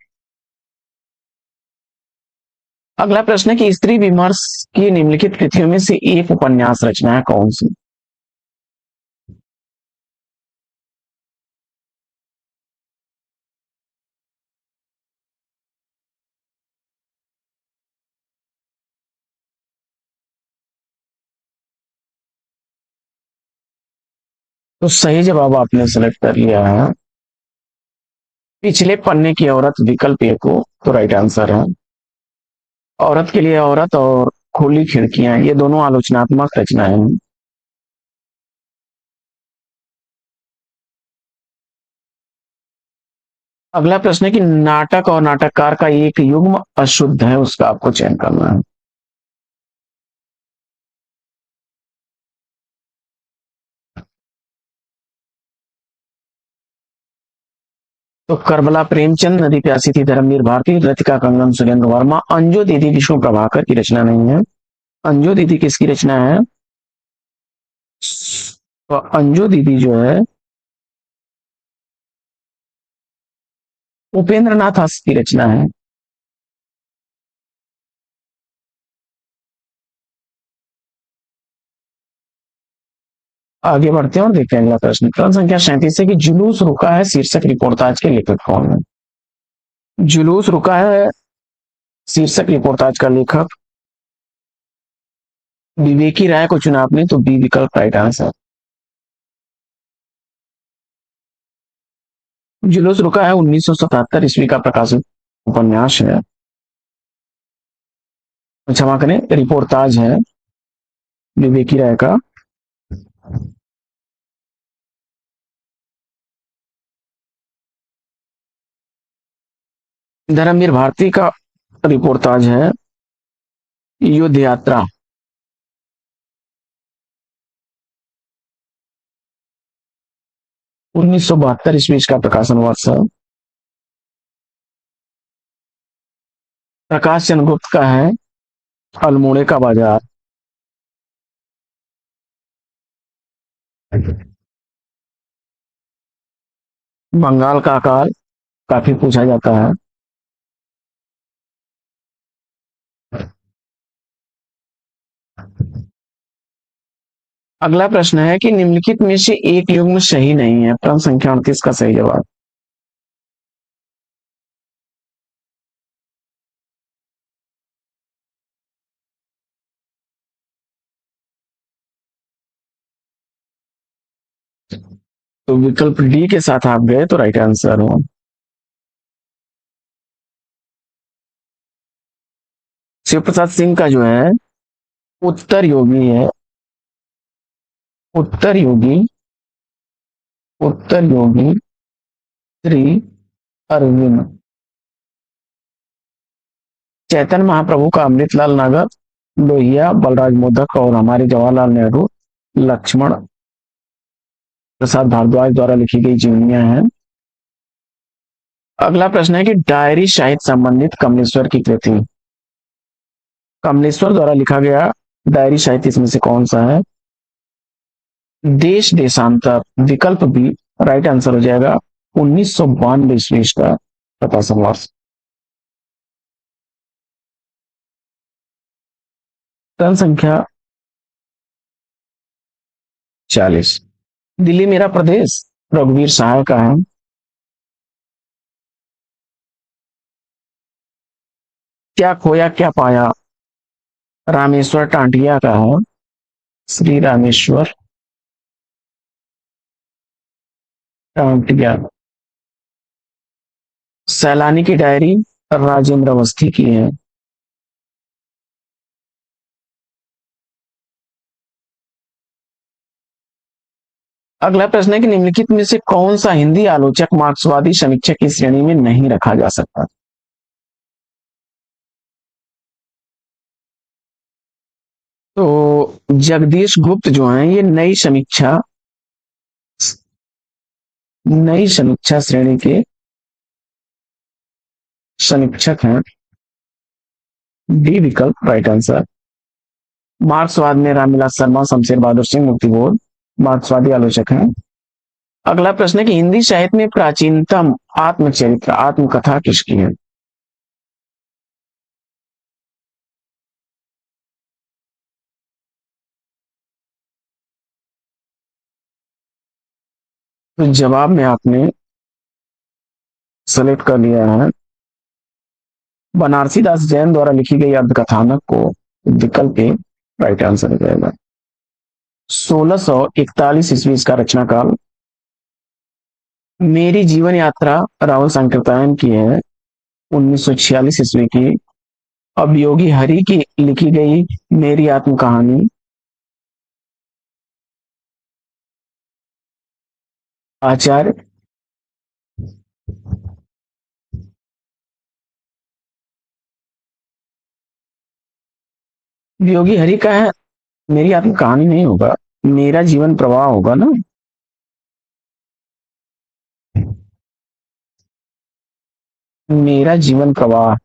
Speaker 1: अगला प्रश्न है कि स्त्री विमर्श की निम्नलिखित कृतियों में से एक उपन्यास रचना है कौन सी? तो सही जवाब आपने सेलेक्ट कर लिया है पिछले पन्ने की औरत, विकल्प ए को तो राइट आंसर है। औरत के लिए औरत और खुली खिड़कियां ये दोनों आलोचनात्मक रचनाएं हैं। अगला प्रश्न है कि नाटक और नाटककार का एक युग्म अशुद्ध है, उसका आपको चयन करना है। तो करबला प्रेमचंद, नदी प्यासी थी धर्मवीर भारती, रतिका कंगन सुरेंद्र वर्मा, अंजू दीदी विष्णु प्रभाकर की रचना नहीं है। अंजू दीदी किसकी रचना है? तो अंजू दीदी जो है उपेंद्र नाथ हंस की रचना है। आगे बढ़ते हैं और देखते हैं अगला प्रश्न। प्रश्न संख्या 37 है कि जुलूस रुका है शीर्षक रिपोर्टाज के लेखक कौन है? जुलूस रुका है शीर्षक रिपोर्टाज का लेखक विवेकी राय को चुना आपने, तो बी विकल्प राइट आंसर। जुलूस रुका है 1977 ईस्वी का प्रकाशित उपन्यास है, क्षमा करें रिपोर्टाज है विवेकी राय का। धर्मवीर भारती का रिपोर्टाज है युद्ध यात्रा। 1972 ईस्वी का प्रकाशन वर्ष है। प्रकाश चंद्र गुप्त का है अल्मोड़े का बाजार। बंगाल का अकाल काफी पूछा जाता है। अगला प्रश्न है कि निम्नलिखित में से एक युग्म सही नहीं है, प्रश्न संख्या 38 का सही जवाब। तो विकल्प डी के साथ आप गए तो राइट आंसर हो। शिव प्रसाद सिंह का जो है उत्तर योगी है। उत्तर योगी, उत्तर योगी श्री अरविंद। चैतन्य महाप्रभु का अमृतलाल नागर, लोहिया बलराज मोदक और हमारे जवाहरलाल नेहरू लक्ष्मण प्रसाद भारद्वाज द्वारा लिखी गई जीवनियां हैं। अगला प्रश्न है कि डायरी साहित्य संबंधित कमलेश्वर की कृति, कमलेश्वर द्वारा लिखा गया डायरी साहित्य इसमें से कौन सा है? देश देशांतर, विकल्प बी राइट आंसर हो जाएगा। 1992 ईस्वी का प्रकाशन वर्ष। टर्न संख्या 40। दिल्ली मेरा प्रदेश रघुवीर सहाय का है। क्या खोया क्या पाया रामेश्वर टांटिया का है। श्री रामेश्वर टांटिया। सैलानी की डायरी राजेंद्र अवस्थी की है। अगला प्रश्न है कि निम्नलिखित में से कौन सा हिंदी आलोचक मार्क्सवादी समीक्षा की श्रेणी में नहीं रखा जा सकता? तो जगदीश गुप्त जो हैं ये नई समीक्षा श्रेणी के समीक्षक हैं। डी विकल्प राइट आंसर। मार्क्सवाद में रामविलास शर्मा, शमशेर बहादुर सिंह, मुक्तिबोध मार्क्सवादी आलोचक हैं। अगला प्रश्न है कि हिंदी साहित्य में प्राचीनतम आत्मचरित्र आत्मकथा किसकी है? तो जवाब में आपने सेलेक्ट कर लिया है बनारसी दास जैन द्वारा लिखी गई अर्धकथानक को, विकल्प ए राइट आंसर हो जाएगा। 1641 ईस्वी इसका रचना काल। मेरी जीवन यात्रा राहुल सांकृत्यायन की है, 1946 ईस्वी की। अब योगी हरि की लिखी गई मेरी आत्म कहानी, आचार्य योगी हरि का है। मेरी आत्म कहानी नहीं होगा, मेरा जीवन प्रवाह होगा ना। मेरा जीवन प्रवाह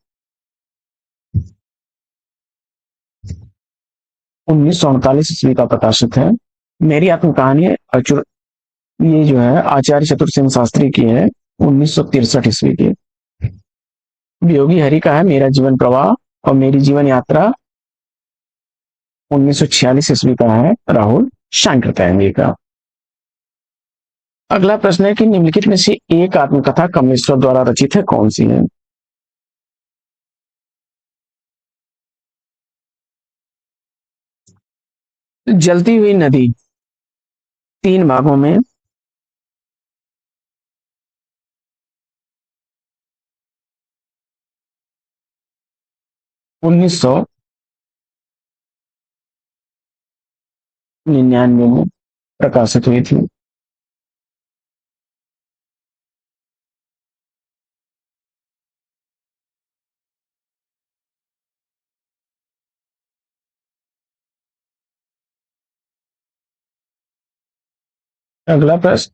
Speaker 1: 1948 ईस्वी का प्रकाशित है। मेरी आत्म कहानी ये जो है आचार्य चतुर सिंह शास्त्री की है, 1963 ईस्वी की। योगी हरि का है मेरा जीवन प्रवाह, और मेरी जीवन यात्रा 1946 ईस्वी का है राहुल सांकृत्यायन जी का। अगला प्रश्न है कि निम्नलिखित में से एक आत्मकथा कमलेश्वर द्वारा रचित है, कौन सी है? जलती हुई नदी 3 भागों में। 1999 में प्रकाशित हुई थी। अगला प्रश्न,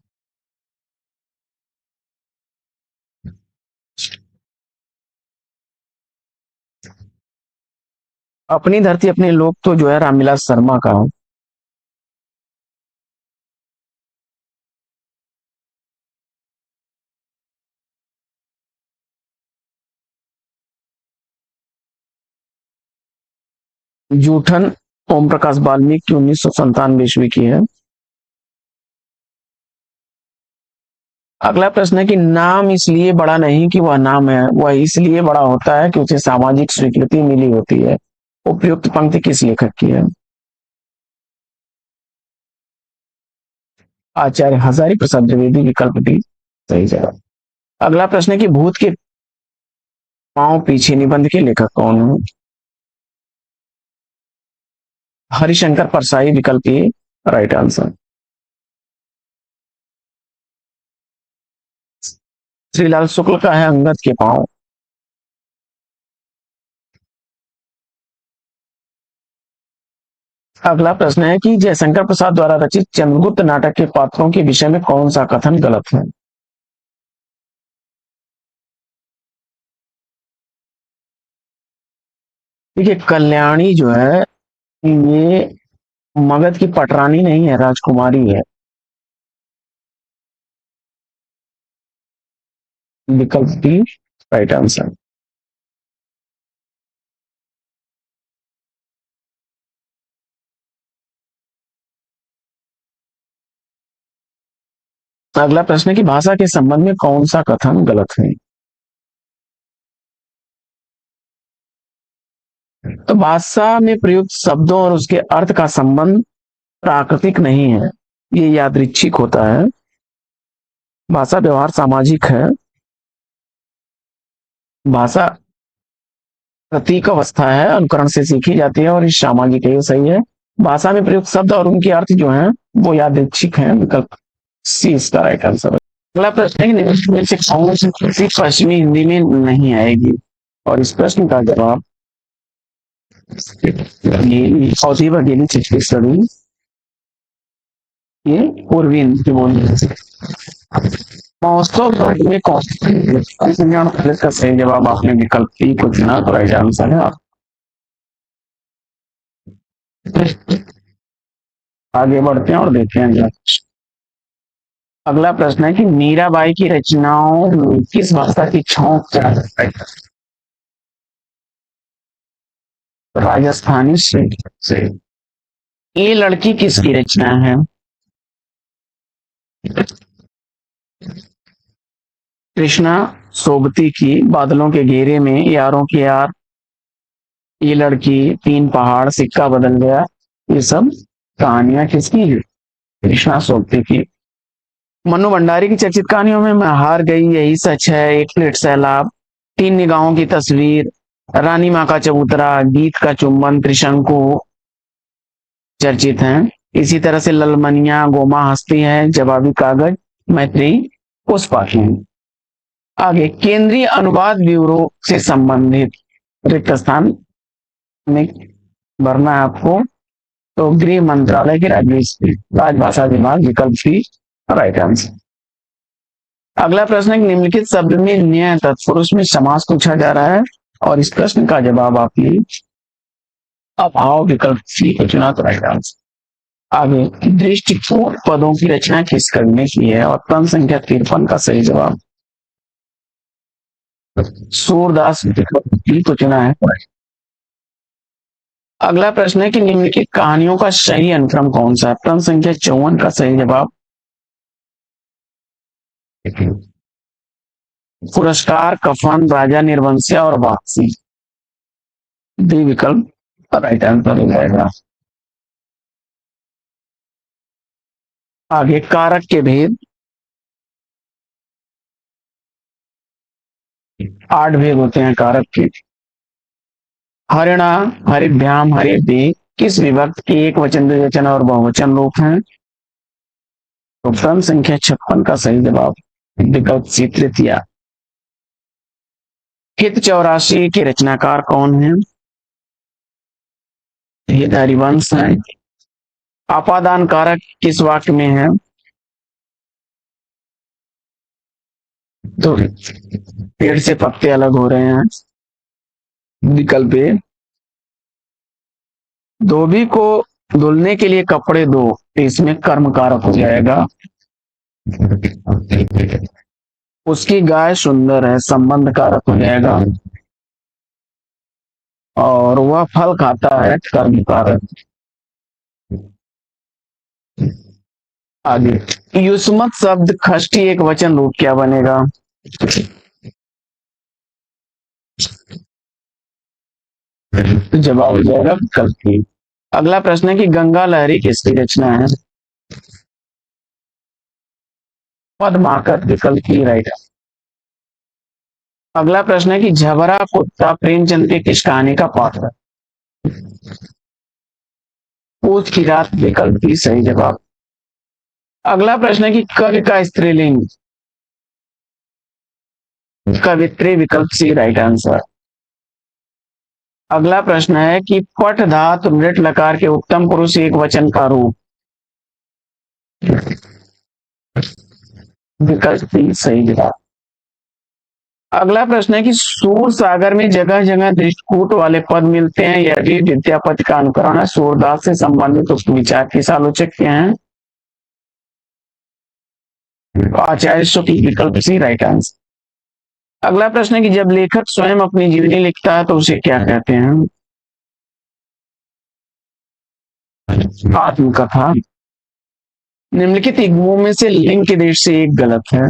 Speaker 1: अपनी धरती अपने लोग तो जो है रामविलास शर्मा का है। जूठन ओम प्रकाश वाल्मीकि 1997 ईस्वी की है। अगला प्रश्न है कि नाम इसलिए बड़ा नहीं कि वह नाम है, वह इसलिए बड़ा होता है कि उसे सामाजिक स्वीकृति मिली होती है। उपयुक्त पंक्ति किस लेखक की है? आचार्य हजारी प्रसाद द्विवेदी, विकल्प डी सही जवाब। अगला प्रश्न है कि भूत के पांव पीछे निबंध के लेखक कौन है? हरिशंकर परसाई, विकल्प ए राइट आंसर। श्रीलाल शुक्ल का है अंगद के पांव। अगला प्रश्न है कि जयशंकर प्रसाद द्वारा रचित चंद्रगुप्त नाटक के पात्रों के विषय में कौन सा कथन गलत है? देखिए कल्याणी जो है ये मगध की पटरानी नहीं है, राजकुमारी है। विकल्प डी राइट आंसर। अगला प्रश्न है कि भाषा के संबंध में कौन सा कथन गलत है? तो भाषा में प्रयुक्त शब्दों और उसके अर्थ का संबंध प्राकृतिक नहीं है, ये यादृच्छिक होता है। भाषा व्यवहार सामाजिक है। भाषा प्रतीक अवस्था है, अनुकरण से सीखी जाती है, और इस सामाजिक है, ये सही है। भाषा में प्रयुक्त शब्द और उनके अर्थ जो हैं वो यादृच्छिक हैं, विकल्प सी इसका राइट आंसर है। अगला प्रश्न है कि निम्नलिखित में से कौन सी कृति पश्चिमी हिंदी में नहीं आएगी? और इस प्रश्न का जवाब ये चौथी वगेली छत्तीसगढ़ी, ये पूर्वी हिंदी बोली। महोत्सव में कौन सी का सही जवाब आपने विकल्प डी को चुना, तो राइट आंसर है। आगे बढ़ते हैं और देखते हैं अगला। अगला प्रश्न है कि मीराबाई की रचनाओं में किस भाषा की छौंक ज्यादा है? राजस्थानी से। ये लड़की किसकी रचना है? कृष्णा सोबती की। बादलों के घेरे में, यारों की यार, ये लड़की, तीन पहाड़, सिक्का बदल गया, ये सब कहानियां किसकी है? कृष्णा सोबती की। मन्नू भंडारी की चर्चित कहानियों में मैं हार गई, यही सच है, एक प्लेट सैलाब, तीन निगाहों की तस्वीर, रानी माँ का चबूतरा, गीत का चुंबन, त्रिशंकु चर्चित हैं। इसी तरह से ललमनिया, गोमा हस्ती है, जवाबी कागज, मैत्री पुष्पा की। आगे, केंद्रीय अनुवाद ब्यूरो से संबंधित रिक्त स्थान में भरना है आपको, तो गृह मंत्रालय के राजभाषा विभाग, विकल्प सी राइट आंसर। अगला प्रश्न है, निम्नलिखित शब्द में न्याय तत्पुरुष में समास पूछा जा रहा है और इस प्रश्न का जवाब आपने अभाव विकल्प सी को चुना तो राइट आंसर। आगे, दृष्टिकोण पदों की रचना किस कवि ने की है और क्रम संख्या 53 का सही जवाब सूरदास विकल्प डी को चुना है। अगला प्रश्न है कि निम्नलिखित कहानियों का सही अनुक्रम कौन सा है? क्रम संख्या 54 का सही जवाब पुरस्कार, कफन, राजा निर्वंशिया और वापसी, डी विकल्प राइट आंसर हो जाएगा। आगे, कारक के भेद, 8 भेद होते हैं कारक के। हरिणा, हरिभ्याम, हरिभ्य किस विभक्त के एक वचन, द्विवचन और बहुवचन रूप हैं? तो क्रम संख्या 56 का सही जवाब विकल्प सी तृतीया। हित 84 के रचनाकार कौन है? हित हरिवंश है। आपादान कारक किस वाक्य में है? तो पेड़ से पत्ते अलग हो रहे हैं, विकल्प ए। धोबी को धुलने के लिए कपड़े दो, इसमें कर्म कारक हो जाएगा। उसकी गाय सुंदर है, संबंध कारक हो जाएगा। और वह फल खाता है, कर्म कारक। आगे, युष्मत शब्द खष्टी एक वचन रूप क्या बनेगा? तो जवाब हो जाएगा विकल्प ए। अगला प्रश्न है कि गंगा लहरी किसकी रचना है? पद्माकर, विकल्प की राइट। अगला प्रश्न है कि झबरा कुत्ता प्रेमचंद की किस कहानी का पात्र है? पूछ की रात, विकल्प की सही जवाब। अगला प्रश्न है कि कवि का स्त्रीलिंग? कवित्री, विकल्प सी राइट आंसर। अगला प्रश्न है कि पट धातु मृत लकार के उत्तम पुरुष एक वचन का रूप? विकल्प सी सही जवाब। अगला प्रश्न है कि सूर सागर में जगह जगह दृष्टिकूट वाले पद मिलते हैं, यह भी विद्यापति का अनुकरण है। सूरदास से संबंधित उक्त विचार किस आलोचक के हैं? आचार्य शुक्ल, विकल्प सी राइट आंसर। अगला प्रश्न है कि जब लेखक स्वयं अपनी जीवनी लिखता है तो उसे क्या कहते हैं? आत्मकथा। निम्नलिखित युग्मों में से लिंग के देश से एक गलत है।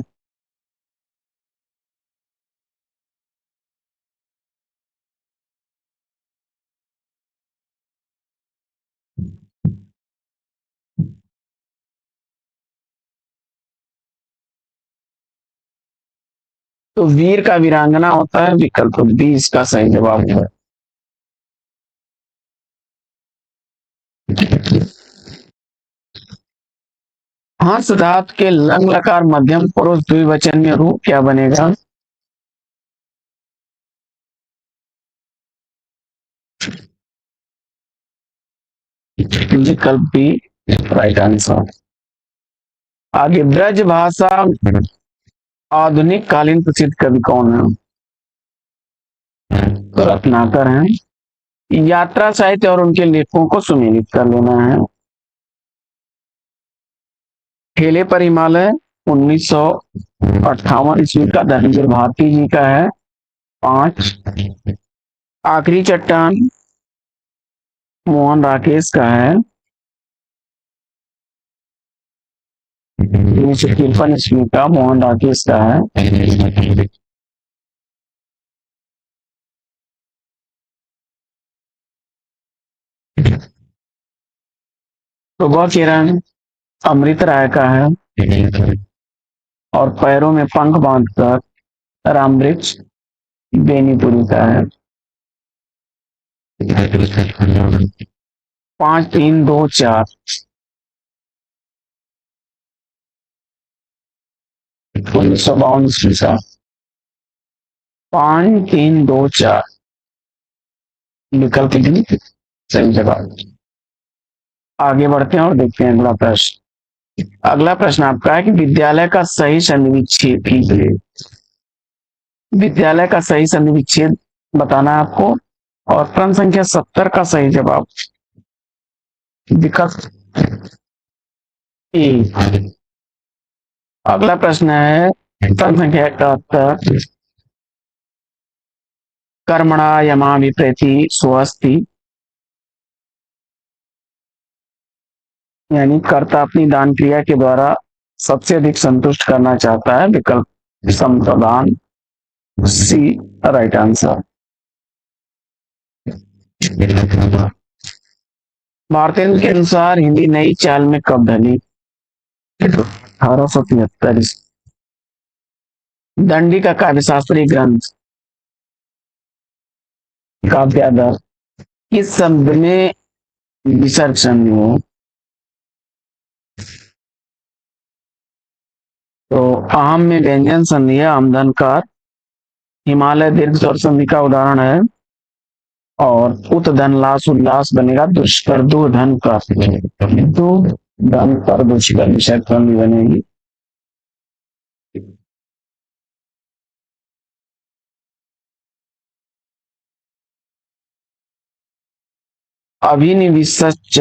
Speaker 1: तो वीर का वीरांगना होता है, विकल्प बी इसका सही जवाब है। हर्ष धातु के लंग लकार मध्यम पुरुष द्विवचन में रूप क्या बनेगा? विकल्प बी राइट आंसर। आगे, ब्रज भाषा आधुनिक कालीन प्रसिद्ध कवि कौन है? तो रत्नाकर हैं। यात्रा साहित्य और उनके लेखकों को सुमेलित कर लेना है। ठेले पर हिमालय 1958 ईस्वी का धर्मवीर भारती जी का है। 5। आखिरी चट्टान मोहन राकेश का है। 1953 ईस्वी का मोहन राकेश का है। सुबह किरण अमृत राय का है। और पैरों में पंख बांधकर रामवृक्ष बेनीपुरी का है। 5, 3, 2, 4 1952 ईस्वी का। 5, 3, 2, 4 विकल्प डी सही जवाब। आगे बढ़ते हैं और देखते हैं अगला प्रश्न। अगला प्रश्न आपका है कि विद्यालय का सही संधि विच्छेद कीजिए। विद्यालय का सही संधि विच्छेद बताना है आपको। और प्रश्न संख्या 70 का सही जवाब विकल्प ए। अगला प्रश्न है प्रश्न संख्या 71। कर्मणा यमा विप्रति स्वस्ति, यानी कर्ता अपनी दान क्रिया के द्वारा सबसे अधिक संतुष्ट करना चाहता है। विकल्प संप्रदान सी राइट आंसर। भारतीय के अनुसार हिंदी नई चाल में कब ढली? 1873। दंडी का काव्यशास्त्रीय ग्रंथ काव्यादर किस शब्द में विसर्ग संधि है? तो अहम में व्यंजन संधि है, आमदनकार। हिमालय दीर्घ स्वर संधि का उदाहरण है। और उत धन लास उल्लास बनेगा दुष्कर दो धन प्राप्त। दो धन पर दुष्कर विसर्ग संधि बनेगी। अभिनिविष्च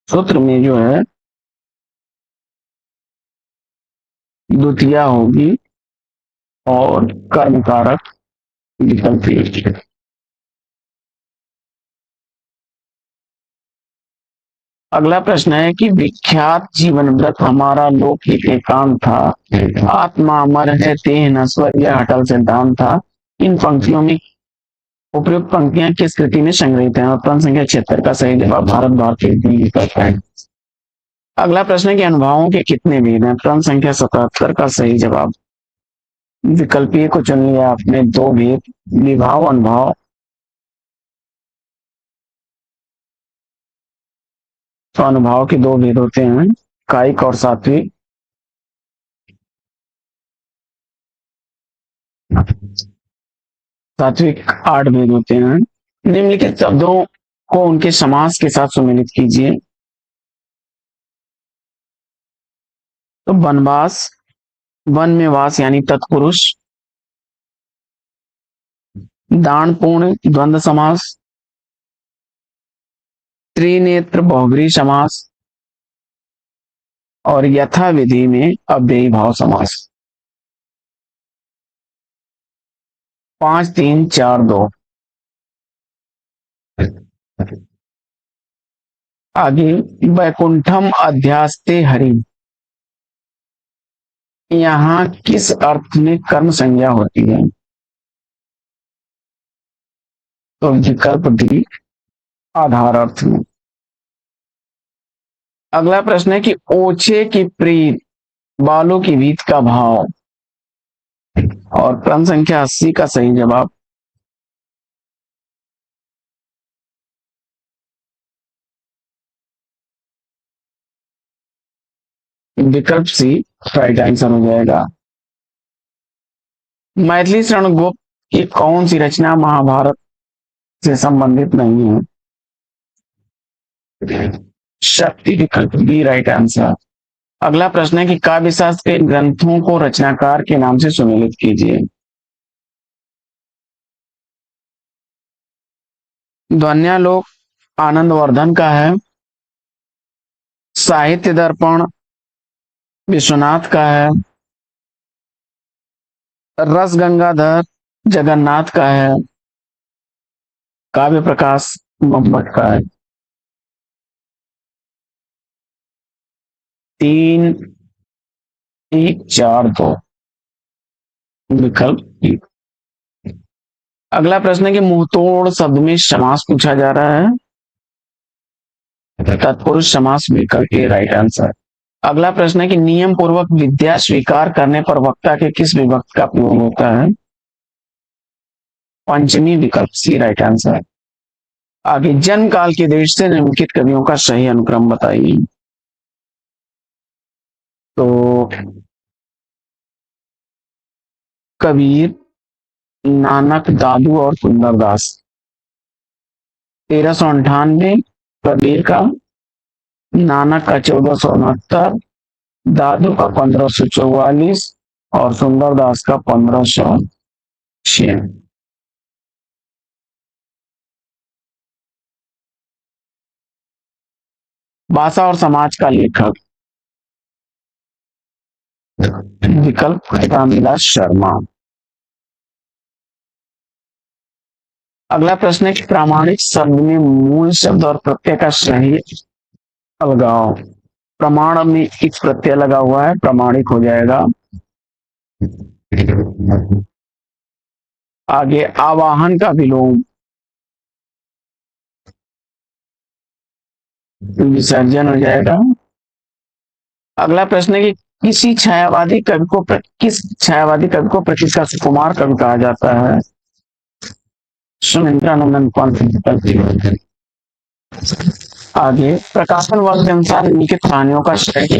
Speaker 1: सूत्र में जो है द्वितीया होगी और कर्म कारक विकल्प। अगला प्रश्न है कि विख्यात जीवन व्रत हमारा लौकिक एकांत था, आत्मा अमर है तेह नश्वर यह अटल सिद्धांत था। इन पंक्तियों में उपयुक्त पंक्तियां किस कृति में संग्रहित हैं? और प्रश्न संख्या 76 का सही जवाब भारत भारतीय है। अगला प्रश्न है कि अनुभवों के कितने भेद हैं? प्रश्न संख्या 77 का सही जवाब विकल्प ए को चुन लिया आपने। 2 भेद, विभाव अनुभव। तो अनुभव के 2 भेद होते हैं, कायिक और सात्विक। सात्विक 8 भेद होते हैं। निम्नलिखित शब्दों को उनके समास के साथ सुमेलित कीजिए। तो वनवास, वन में वास यानी तत्पुरुष। दानपूर्ण द्वंद्व समास। त्रिनेत्र बहुब्रीहि समास। और यथाविधि में अव्ययी भाव समास। 5, 3, 4, 2 आगे वैकुंठम अध्यास्ते हरि, यहाँ किस अर्थ में कर्म संज्ञा होती है? तो विकल्प डी आधार अर्थ में। अगला प्रश्न है कि ओछे की प्रीत बालों की भीत का भाव। और प्रश्न संख्या 80 का सही जवाब विकल्प सी राइट आंसर हो जाएगा। मैथिली शरण गुप्त की कौन सी रचना महाभारत से संबंधित नहीं है? शक्ति विकल्प बी राइट आंसर। अगला प्रश्न है कि काव्य शास्त्र के ग्रंथों को रचनाकार के नाम से सुमेलित कीजिए। ध्वन्यालोक आनंदवर्धन का है। साहित्य दर्पण विश्वनाथ का है। रस गंगाधर जगन्नाथ का है। काव्य प्रकाश मम्मट का है। 3, 1, 4, 2 विकल्प E। अगला प्रश्न है कि मुंहतोड़ शब्द में समास पूछा जा रहा है। तत्पुरुष समास विकल्प ए राइट आंसर। अगला प्रश्न है कि नियम पूर्वक विद्या स्वीकार करने पर वक्ता के किस विभक्ति का प्रयोग होता है। पंचमी विकल्प सी राइट आंसर। आगे जन्म काल के देश से निम्नलिखित कवियों का सही अनुक्रम बताइए। तो कबीर, नानक, दादू और सुंदरदास। 1398 कबीर का, नानक का 1469, दादू का 1544 और सुंदरदास का 1506। भाषा और समाज का लेखक विकल्प रामविलास शर्मा। अगला प्रश्न है कि प्रामाणिक शब्द में मूल शब्द और प्रत्यय का सही अलगाव। प्रमाण में एक प्रत्यय लगा हुआ है, प्रामाणिक हो जाएगा। आगे आवाहन का विलोम विसर्जन हो जाएगा। अगला प्रश्न है कि किस छायावादी कवि को प्रतिष्ठा सुकुमार कवि कहा जाता है। सुमित्रानंदन पंत। आगे प्रकाशन वर्ग के अनुसार निम्नलिखित कहानियों का श्रेणी।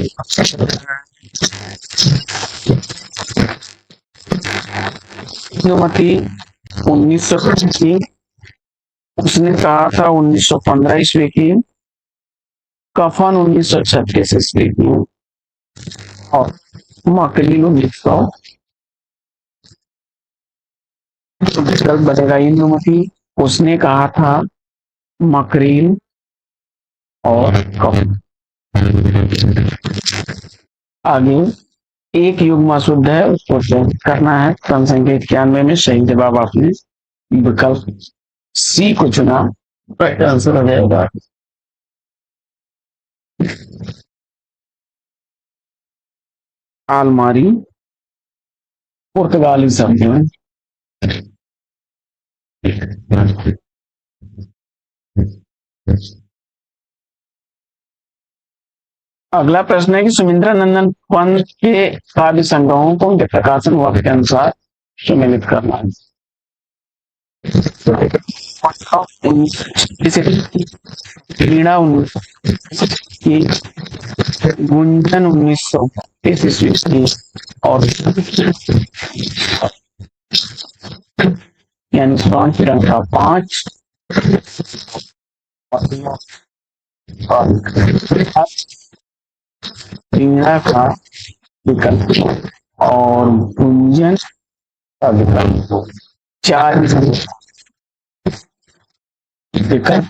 Speaker 1: इंदुमती 1900 की, उसने कहा था 1915 ईस्वी की, कफन 1936 ईस्वी की और मकली 1900। विकल्प बनेगा इंदुमती, उसने कहा था, मकरील और कफन। आगे एक युग्म शुद्ध है, उसको चेंज करना है। क्रम संख्या 91 में सही जवाब आपने विकल्प सी को चुना, राइट आंसर हो जाएगा। आलमारी पुर्तगाली शब्द है। अगला प्रश्न है कि सुमित्रानंदन पंत के काव्य संग्रहों को उनके प्रकाशन वर्ष के अनुसार सम्मिलित करना है। वीणा 1900 की, गुंजन 1930 ईस्वी की और यानी पांच रंगा 5 वीणा का विकल्प और गुंजन का विकल्प 4 विकल्प।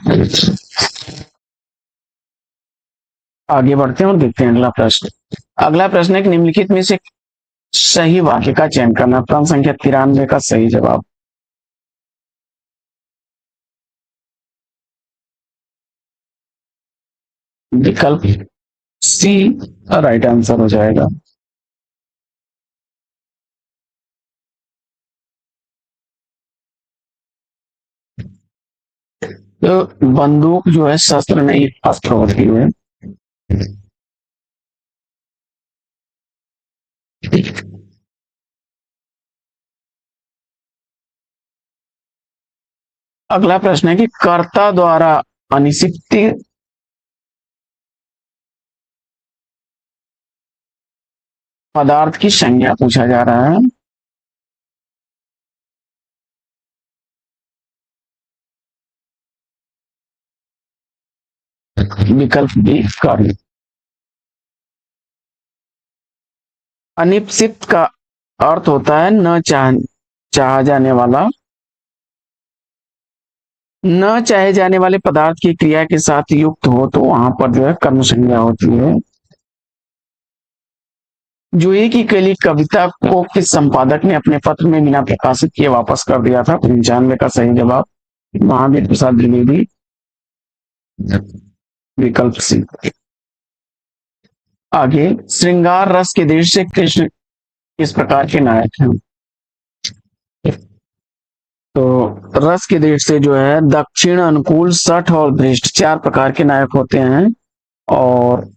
Speaker 1: आगे बढ़ते हैं और देखते हैं अगला प्रश्न। अगला प्रश्न है कि निम्नलिखित में से सही वाक्य का चयन करना। क्रम संख्या 93 का सही जवाब विकल्प सी राइट आंसर हो जाएगा। तो बंदूक जो है शस्त्र नहीं अस्त्र होती है। अगला प्रश्न है कि कर्ता द्वारा अनिश्चित पदार्थ की संज्ञा पूछा जा रहा है। विकल्प बी कर्म। अनिश्चित का अर्थ होता है न चाहा जाने वाला। न चाहे जाने वाले पदार्थ की क्रिया के साथ युक्त हो तो वहां पर जो है कर्म संज्ञा होती है। जूही की केली कविता को किस संपादक ने अपने पत्र में बिना प्रकाशित किए वापस कर दिया था? 95 का सही जवाब महावीर प्रसाद द्विवेदी, विकल्प सी। आगे, श्रृंगार रस के दृश्य से कृष्ण किस प्रकार के नायक हैं? तो रस के दृष्टि से जो है दक्षिण, अनुकूल, सठ और दृष्ट 4 प्रकार के नायक होते हैं। और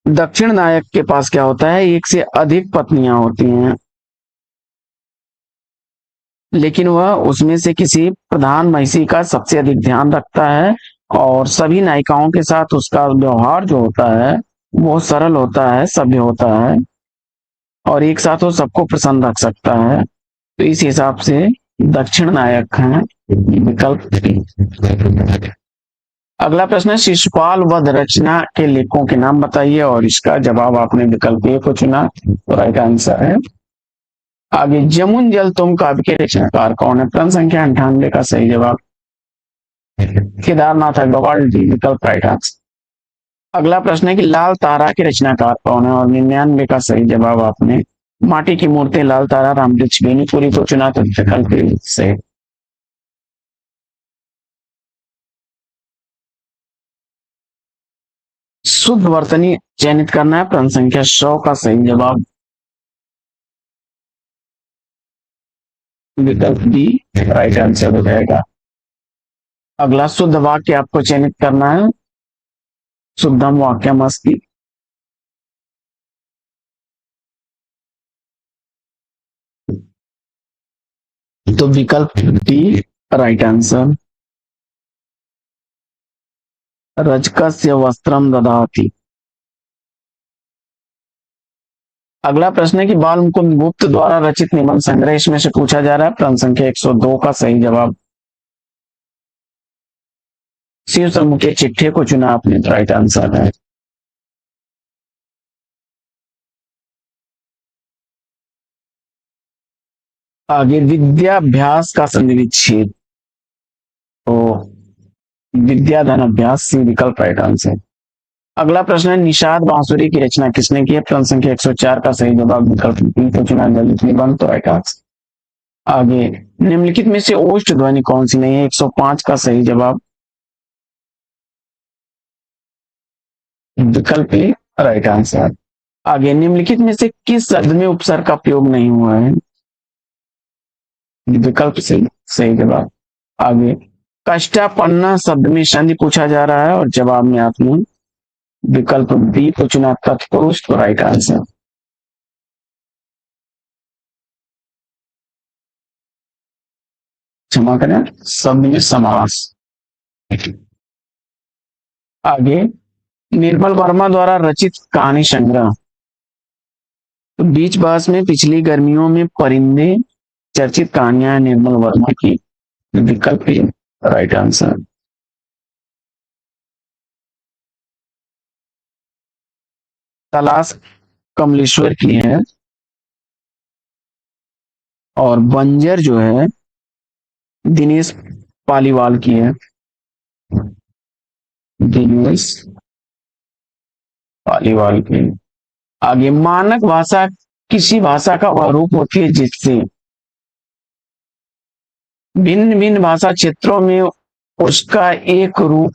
Speaker 1: दक्षिण नायक के पास क्या होता है, एक से अधिक पत्नियां होती हैं, लेकिन वह उसमें से किसी प्रधान महिषी का सबसे अधिक ध्यान रखता है और सभी नायिकाओं के साथ उसका व्यवहार जो होता है वो सरल होता है, सभ्य होता है और एक साथ वो सबको प्रसन्न रख सकता है। तो इस हिसाब से दक्षिण नायक हैं, विकल्प बी। अगला प्रश्न है, शिशुपाल वध रचना के लेखकों के नाम बताइए और इसका जवाब आपने विकल्प ए को चुना, तो राइट आंसर है। आगे, जमुन जल तुम काव्य के रचनाकार कौन है? प्रश्न संख्या 98 का सही जवाब केदारनाथ अग्रवाल जी, विकल्प राइट आंसर। अगला प्रश्न है कि लाल तारा के रचनाकार कौन है? और 99 का सही जवाब आपने माटी की मूर्ति लाल तारा रामवृक्ष बेनीपुरी को चुना, तो विकल्प सही। शुद्ध वर्तनी चयनित करना है, प्रश्न संख्या 100 का सही जवाब विकल्प डी राइट आंसर हो जाएगा। अगला, शुद्ध वाक्य आपको चयनित करना है, शुद्धम वाक्यम अस्ति, तो विकल्प डी राइट आंसर। रजकस्य वस्त्रम ददाति। अगला प्रश्न है कि बाल मुकुंद गुप्त द्वारा रचित निबंध संग्रह इसमें से पूछा जा रहा है, प्रश्न संख्या 102 का सही जवाब शिव समूह के चिट्ठे को चुना आपने, तो राइट आंसर है। आगे, विद्याभ्यास का संधि विच्छेद, तो विद्या धन अभ्यास सी, विकल्प राइट आंसर। अगला प्रश्न है, निषाद बांसुरी की रचना किसने की है? प्रश्न संख्या 104 का सही जवाब विकल्प बी को चुना, ललित निबंध, तो राइट आंसर। आगे, निम्नलिखित में से ओष्ठ ध्वनि कौन सी नहीं है? 105 का सही जवाब विकल्प ए राइट आंसर। आगे, निम्नलिखित में से किस शब्द में उपसर्ग का प्रयोग नहीं हुआ है? विकल्प से सही जवाब। आगे, कष्टापन्ना शब्द में संधि पूछा जा रहा है और जवाब में आपने विकल्प बी को चुना, तत्पुरुष, तो राइट आंसर। क्षमा करें, शब्द में समास। आगे, निर्मल वर्मा द्वारा रचित कहानी संग्रह, तो बीच बास में पिछली गर्मियों में परिंदे चर्चित कहानियां निर्मल वर्मा की, विकल्प राइट आंसर। तलाश कमलेश्वर की है और बंजर जो है दिनेश पालीवाल की है, दिनेश पालीवाल की। आगे, मानक भाषा किसी भाषा का वह रूप होती है जिससे भिन्न भिन्न भाषा क्षेत्रों में उसका एक रूप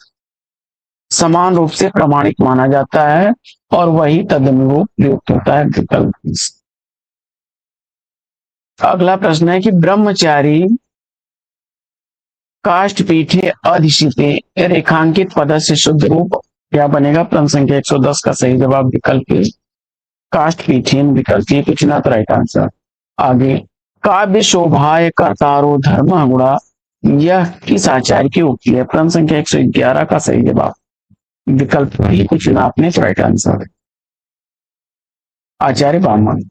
Speaker 1: समान रूप से प्रमाणिक माना जाता है और वही तदनुरूप प्रयुक्त होता है, विकल्प। अगला प्रश्न है कि ब्रह्मचारी काष्ठपीठे अधिशिते रेखांकित पद से शुद्ध रूप क्या बनेगा? प्रश्न संख्या 110 का सही जवाब विकल्प काष्ठपीठेन, विकल्प ये पूछना, तो राइट आंसर। आगे, काव्य शोभाय कर्तारो धर्म गुणा, यह किस आचार्य की उक्ति है? प्रश्न संख्या 111 का सही जवाब विकल्प बी को चुना आपने, तो राइट आंसर आचार्य वामन।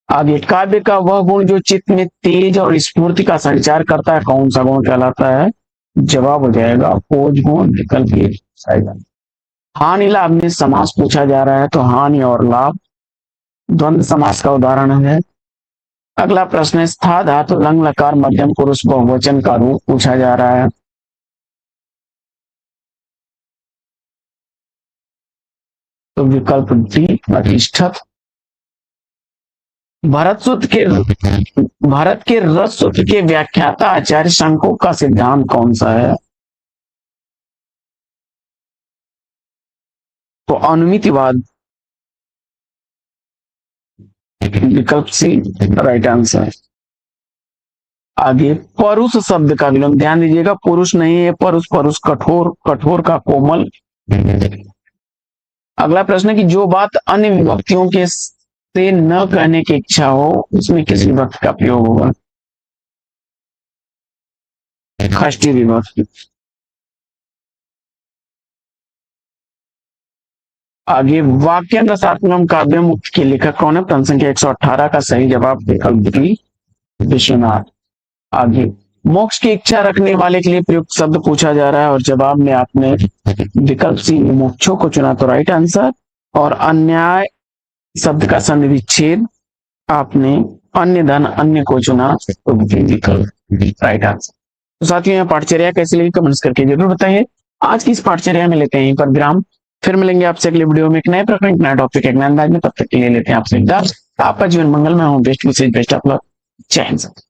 Speaker 1: आगे, काव्य का वह गुण जो चित्त में तेज और स्फूर्ति का संचार करता है कौन सा गुण कहलाता है? जवाब हो जाएगा खोज गुण, विकल्प ए। हानि लाभ में समास पूछा जा रहा है, तो हानि और लाभ द्वंद्व समास का उदाहरण है। अगला प्रश्न है स्था धातु लंग लकार मध्यम पुरुष बहुवचन का रूप पूछा जा रहा है। तो विकल्प डी प्रतिष्ठित। भारत के रस सूत्र के व्याख्याता आचार्य शंकु का सिद्धांत कौन सा है? तो अनुमितिवाद। विकल्प सी राइट आंसर। आगे परुष शब्द का विलोम, ध्यान दीजिएगा पुरुष नहीं है परुष, परुष कठोर, कठोर का कोमल। अगला प्रश्न है कि जो बात अन्य विभक्तियों के से न कहने की इच्छा हो उसमें किस विभक्ति का प्रयोग होगा? षष्ठी विभक्ति। आगे वाक्यांश रसात्मक काव्य मुक्त के लेखक कौन है? प्रश्न संख्या 118 का सही जवाब विकल्प डी विश्वनाथ। आगे मोक्ष की इच्छा रखने वाले के लिए प्रयुक्त शब्द पूछा जा रहा है और जवाब में आपने विकल्प सी मोक्षों को चुना, तो राइट आंसर। और अन्याय शब्द का संधि विच्छेद आपने अन्य धन अन्य को चुना, तो विकल्प राइट आंसर। तो साथियों यह पाठचर्या कैसी लगी कमेंट्स करके जरूर बताइए। आज की इस पाठचर्या में लेते हैं पर विराम, फिर मिलेंगे आपसे अगले वीडियो में एक नए प्रकरण, एक नया टॉपिक, एक नए अंदाज में। तब तक के लिए लेते हैं आपसे विदा। आपका जीवन मंगलमय हो, बेस्ट विशेष बेस्ट ऑफ लक। जय हिंद।